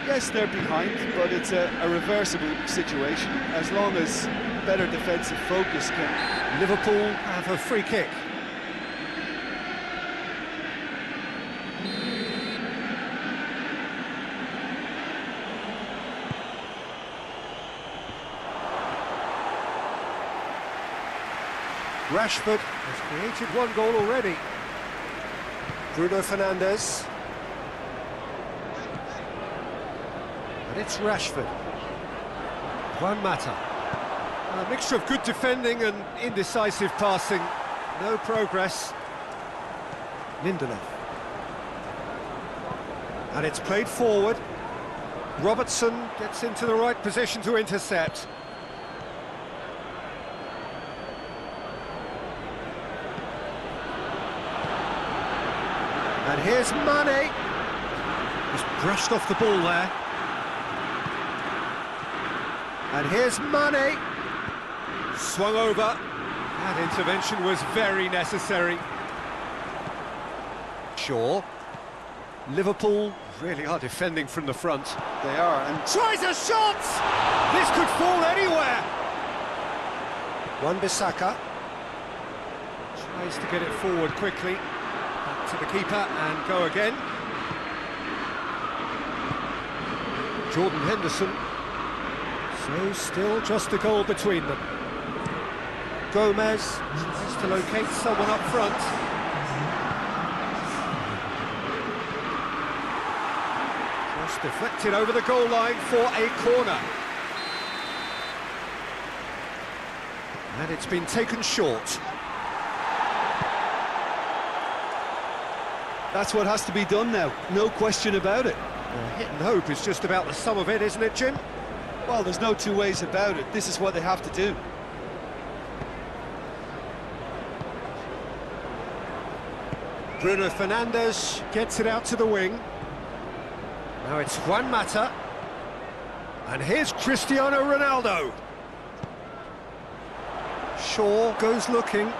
Yes, they're behind, but it's a reversible situation. As long as better defensive focus can...
Liverpool have a free kick. Rashford has created one goal already. Bruno Fernandes. And it's Rashford. Juan Mata. A mixture of good defending and indecisive passing. No progress. Lindelof. And it's played forward. Robertson gets into the right position to intercept. And here's Mane. He's brushed off the ball there. And here's Mane. Swung over. That intervention was very necessary. Shaw. Liverpool really are defending from the front.
They are, and...
Tries a shot! This could fall anywhere! Wan-Bissaka. Tries to get it forward quickly. Back to the keeper and go again. Jordan Henderson. So still just a goal between them. Gomez tries to locate someone up front. Just deflected over the goal line for a corner. And it's been taken short.
That's what has to be done now, no question about it.
Hit and hope is just about the sum of it, isn't it, Jim?
Well, there's no two ways about it. This is what they have to do.
Bruno Fernandes gets it out to the wing. Now it's Juan Mata. And here's Cristiano Ronaldo. Shaw goes looking.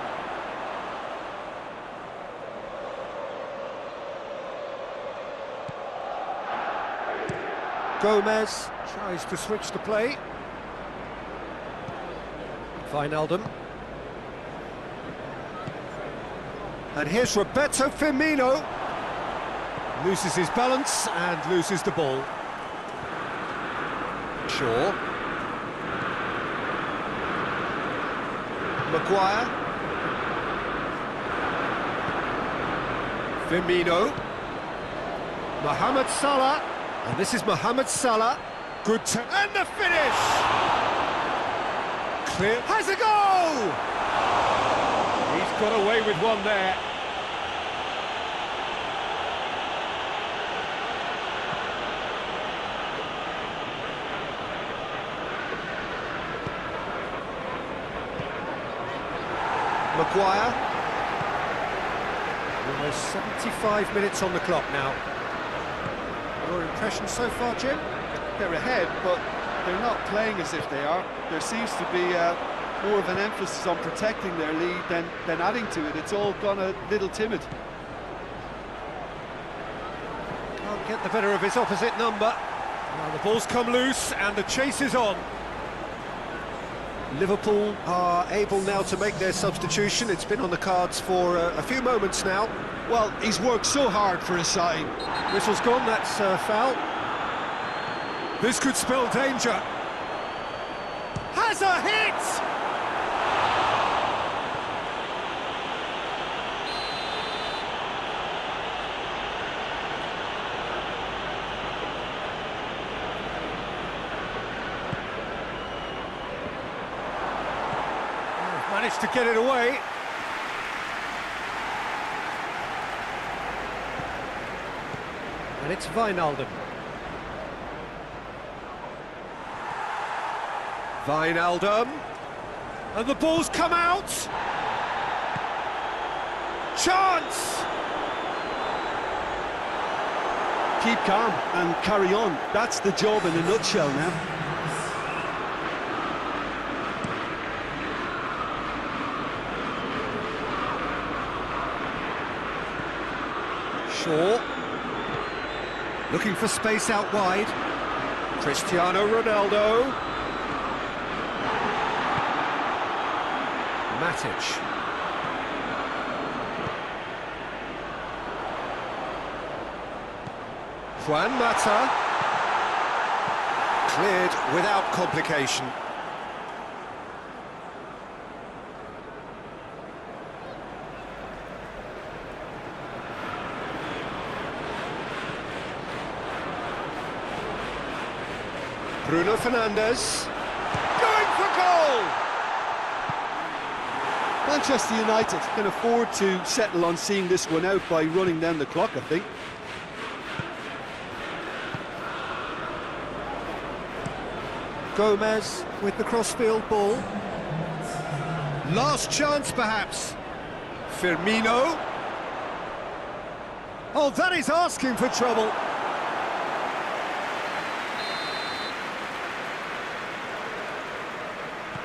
Gomez tries to switch the play. Wijnaldum. And here's Roberto Firmino. Loses his balance and loses the ball. Shaw. Maguire. Firmino. Mohamed Salah. And this is Mohamed Salah. Good and the finish! Clear. Has a goal! He's got away with one there. Maguire. Almost 75 minutes on the clock now. Your impression so far, Jim?
They're ahead, but they're not playing as if they are. There seems to be more of an emphasis on protecting their lead than adding to it. It's all gone a little timid.
Can't get the better of his opposite number. Now the ball's come loose and the chase is on. Liverpool are able now to make their substitution. It's been on the cards for a few moments now.
Well, he's worked so hard for his side.
Whistle's gone, that's foul. This could spell danger. Has a hit! Managed to get it away. And it's Wijnaldum. Wijnaldum. And the ball's come out. Chance!
Keep calm and carry on. That's the job in a nutshell now.
Shaw. Looking for space out wide. Cristiano Ronaldo. Matic. Juan Mata. Cleared without complication. Bruno Fernandes. Going for goal!
Manchester United can afford to settle on seeing this one out by running down the clock, I think.
Gomez with the crossfield ball. Last chance, perhaps. Firmino. Oh, that is asking for trouble.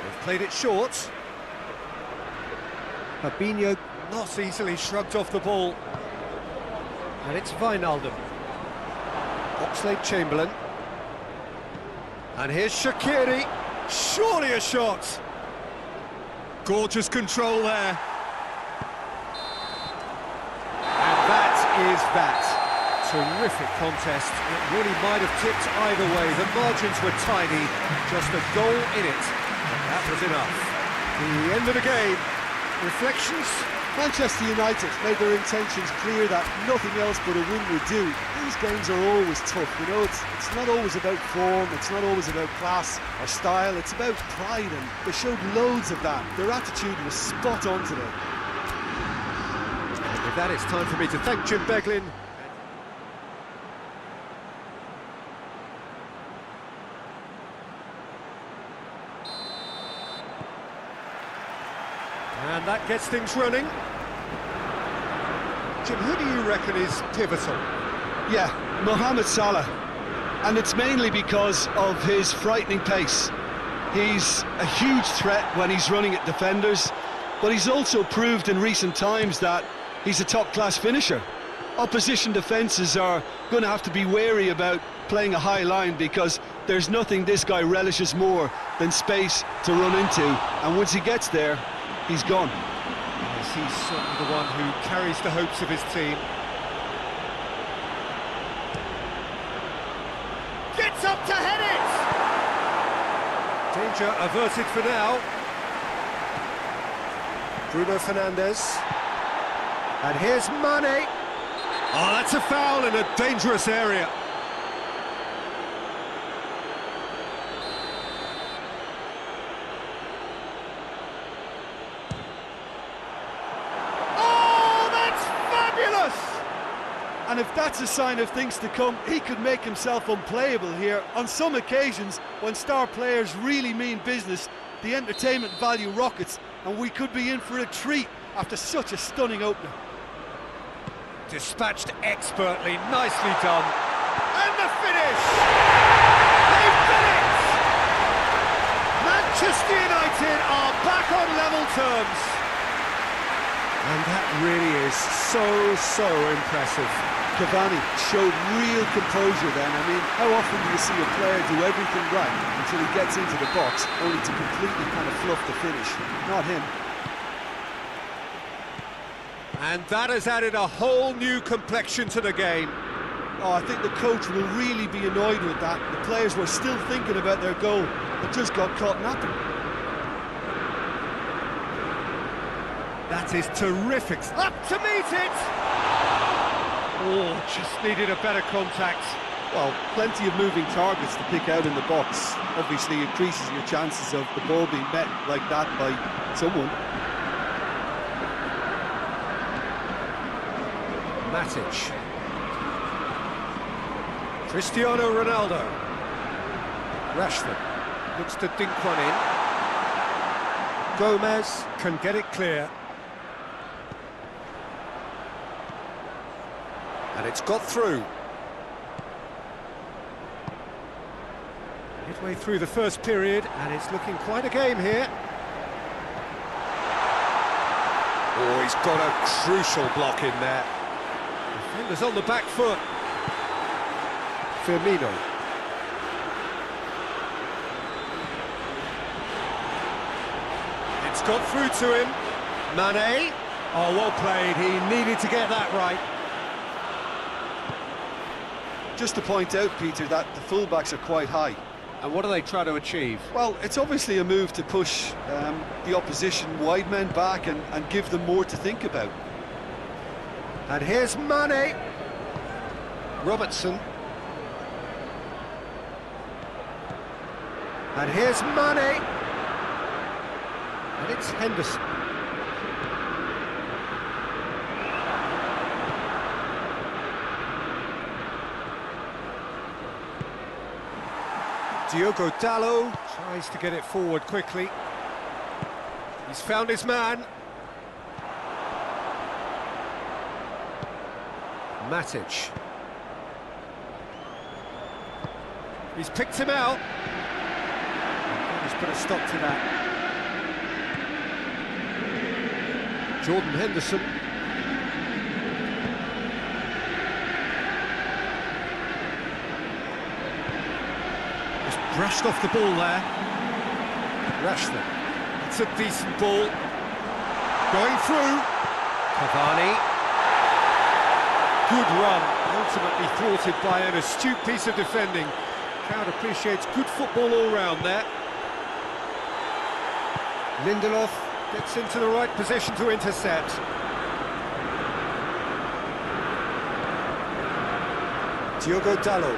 They've played it short. Fabinho not easily shrugged off the ball. And it's Wijnaldum. Oxlade-Chamberlain. And here's Shaqiri. Surely a shot. Gorgeous control there. And that is that. Terrific contest. It really might have tipped either way. The margins were tiny. Just a goal in it. And that was enough. The end of the game. Reflections?
Manchester United made their intentions clear that nothing else but a win would do. These games are always tough, you know, it's not always about form, it's not always about class or style, it's about pride, and they showed loads of that. Their attitude was spot on today.
And with that, it's time for me to thank Jim Beglin. And that gets things running. Jim, who do you reckon is pivotal?
Yeah, Mohamed Salah. And it's mainly because of his frightening pace. He's a huge threat when he's running at defenders, but he's also proved in recent times that he's a top-class finisher. Opposition defences are going to have to be wary about playing a high line, because there's nothing this guy relishes more than space to run into, and once he gets there, he's gone.
Yes, he's certainly the one who carries the hopes of his team. Gets up to head it! Danger averted for now. Bruno Fernandes. And here's Mane. Oh, that's a foul in a dangerous area. Oh, that's fabulous!
And if that's a sign of things to come, he could make himself unplayable here. On some occasions, when star players really mean business, the entertainment value rockets, and we could be in for a treat after such a stunning opener.
Dispatched expertly, nicely done. And the finish! They've done it! Manchester United are back on level terms. And that really is so impressive.
Cavani showed real composure then. I mean, how often do you see a player do everything right until he gets into the box, only to completely kind of fluff the finish? Not him.
And that has added a whole new complexion to the game.
Oh, I think the coach will really be annoyed with that. The players were still thinking about their goal, but just got caught napping.
That is terrific. Up to meet it! Oh, just needed a better contact.
Well, plenty of moving targets to pick out in the box. Obviously increases your chances of the ball being met like that by someone.
Matic. Cristiano Ronaldo. Rashford looks to dink one in. Gomez can get it clear. And it's got through. Midway through the first period, and it's looking quite a game here. Oh, he's got a crucial block in there. Defenders on the back foot. Firmino. It's got through to him. Mane. Oh, well played. He needed to get that right.
Just to point out, Peter, that the fullbacks are quite high.
And what are they trying to achieve?
Well, it's obviously a move to push the opposition wide men back and give them more to think about.
And here's Mane. Robertson. And here's Mane. And it's Henderson. Diogo Dalot tries to get it forward quickly. He's found his man. Matic. He's picked him out. He's put a stop to that. Jordan Henderson. Just brushed off the ball there. Rashford. It's a decent ball. Going through. Cavani. Good run, ultimately thwarted by an astute piece of defending. Crowd appreciates good football all round there. Lindelof gets into the right position to intercept. Diogo Dalot.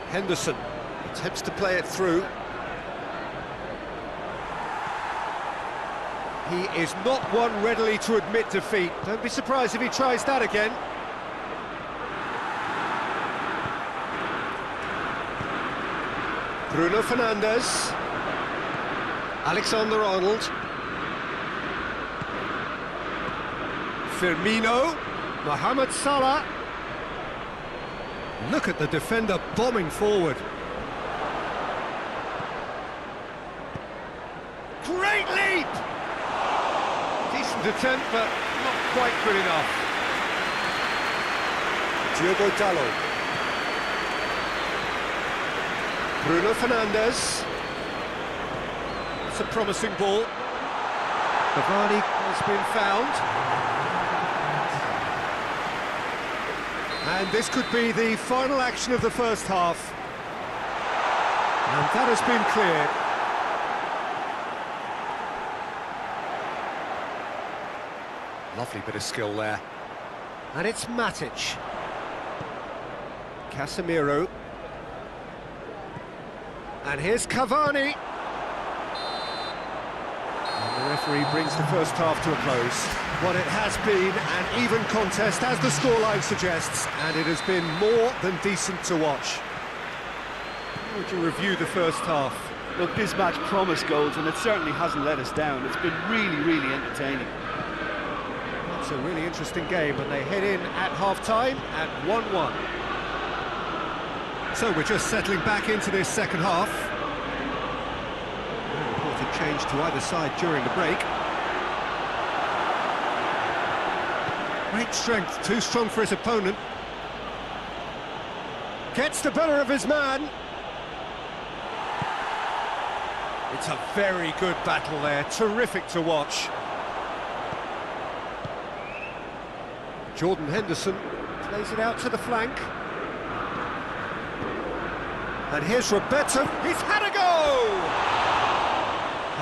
Henderson attempts to play it through. He is not one readily to admit defeat. Don't be surprised if he tries that again. Bruno Fernandes. Alexander-Arnold. Firmino. Mohamed Salah. Look at the defender bombing forward. Great leap! Decent attempt, but not quite good enough. Diogo Dalot. Bruno Fernandes. It's a promising ball. Cavani has been found. And this could be the final action of the first half. And that has been cleared. Lovely bit of skill there. And it's Matic. Casemiro. And here's Cavani. And the referee brings the first half to a close. Well, it has been an even contest, as the scoreline suggests, and it has been more than decent to watch. How would you review the first half?
Look, this match promised goals, and it certainly hasn't let us down. It's been really entertaining.
It's a really interesting game, and they head in at half-time at 1-1. So we're just settling back into this second half. No reported change to either side during the break. Great strength, too strong for his opponent. Gets the better of his man. It's a very good battle there, terrific to watch. Jordan Henderson plays it out to the flank. And here's Roberto, he's had a go!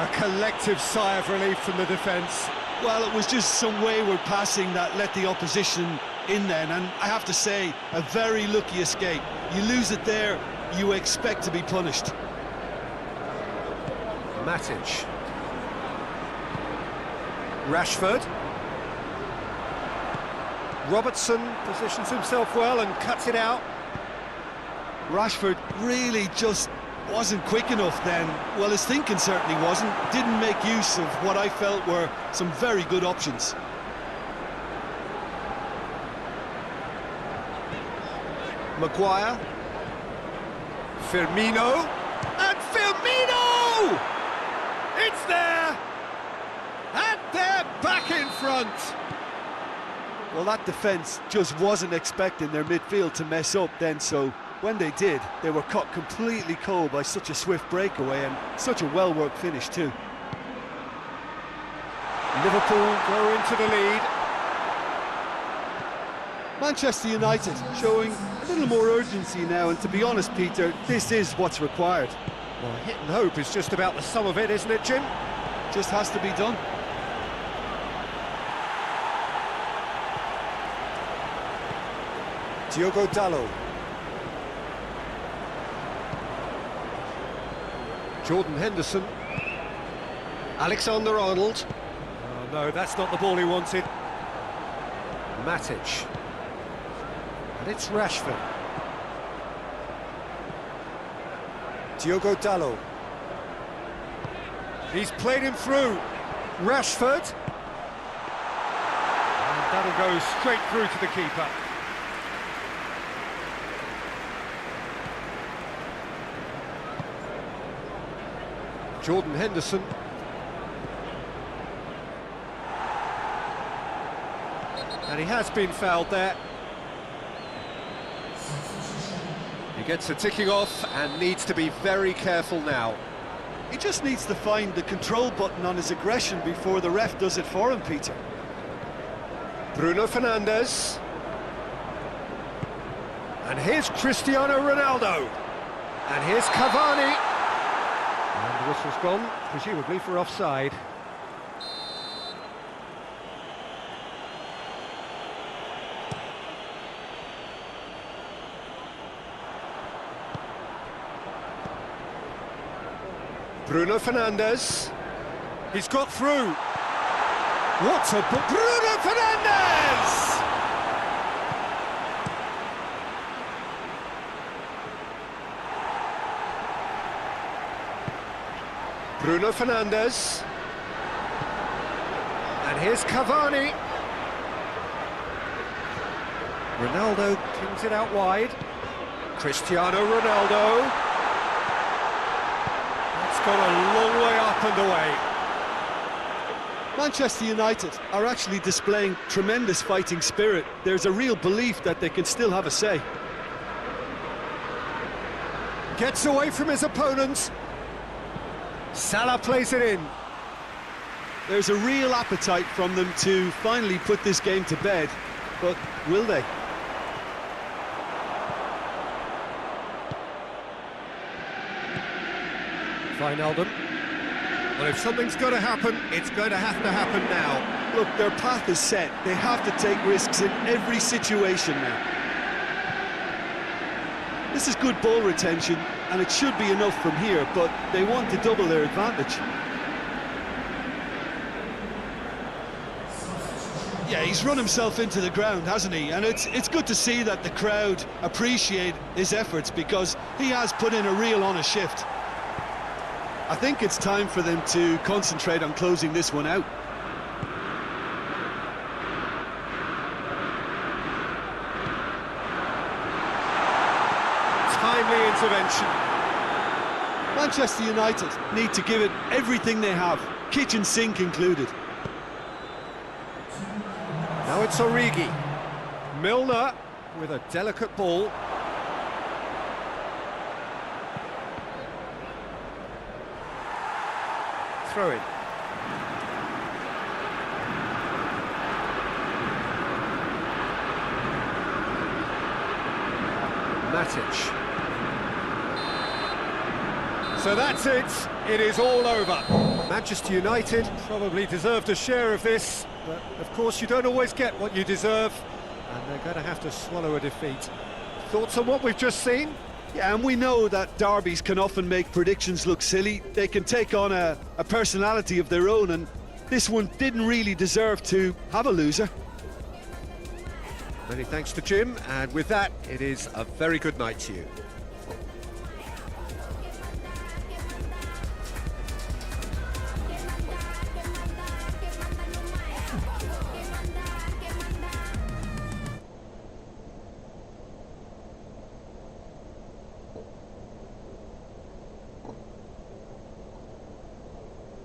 A collective sigh of relief from the defence.
Well, it was just some wayward passing that let the opposition in then, and I have to say, a very lucky escape. You lose it there, you expect to be punished.
Matic. Rashford. Robertson positions himself well and cuts it out.
Rashford really just wasn't quick enough then. Well, his thinking certainly wasn't. Didn't make use of what I felt were some very good options.
Maguire. Firmino. And Firmino! It's there! And they're back in front!
Well, that defence just wasn't expecting their midfield to mess up then, so when they did, they were caught completely cold by such a swift breakaway and such a well-worked finish too.
Liverpool go into the lead.
Manchester United showing a little more urgency now, and to be honest, Peter, this is what's required.
Well, hit and hope is just about the sum of it, isn't it, Jim?
Just has to be done.
Diogo Dalot. Jordan Henderson. Alexander-Arnold. Oh, no, that's not the ball he wanted. Matic. And it's Rashford. Diogo Dalot. He's played him through. Rashford. And that'll go straight through to the keeper. Jordan Henderson. And he has been fouled there. He gets a ticking off and needs to be very careful now.
He just needs to find the control button on his aggression before the ref does it for him, Peter.
Bruno Fernandes. And here's Cristiano Ronaldo. And here's Cavani. And the whistle's gone, presumably for offside. Bruno Fernandes. He's got through. What a... Bruno Fernandes! Bruno Fernandes. And here's Cavani. Ronaldo kings it out wide. Cristiano Ronaldo. It's gone a long way up and away.
Manchester United are actually displaying tremendous fighting spirit. There's a real belief that they can still have a say.
Gets away from his opponents. Salah plays it in.
There's a real appetite from them to finally put this game to bed, but will they?
Wijnaldum. Well, if something's got to happen, it's going to happen now.
Look, their path is set. They have to take risks in every situation now. This is good ball retention, and it should be enough from here, but they want to double their advantage. Yeah, he's run himself into the ground, hasn't he? And it's good to see that the crowd appreciate his efforts, because he has put in a real honest shift. I think it's time for them to concentrate on closing this one out.
Timely intervention.
Manchester United need to give it everything they have, kitchen sink included.
Now it's Origi. Milner with a delicate ball. Throw in. Matic. So that's it. It is all over. Manchester United probably deserved a share of this, but of course you don't always get what you deserve, and they're going to have to swallow a defeat. Thoughts on what we've just seen?
Yeah, and we know that derbies can often make predictions look silly. They can take on a personality of their own, and this one didn't really deserve to have a loser.
Many thanks to Jim, and with that, it is a very good night to you.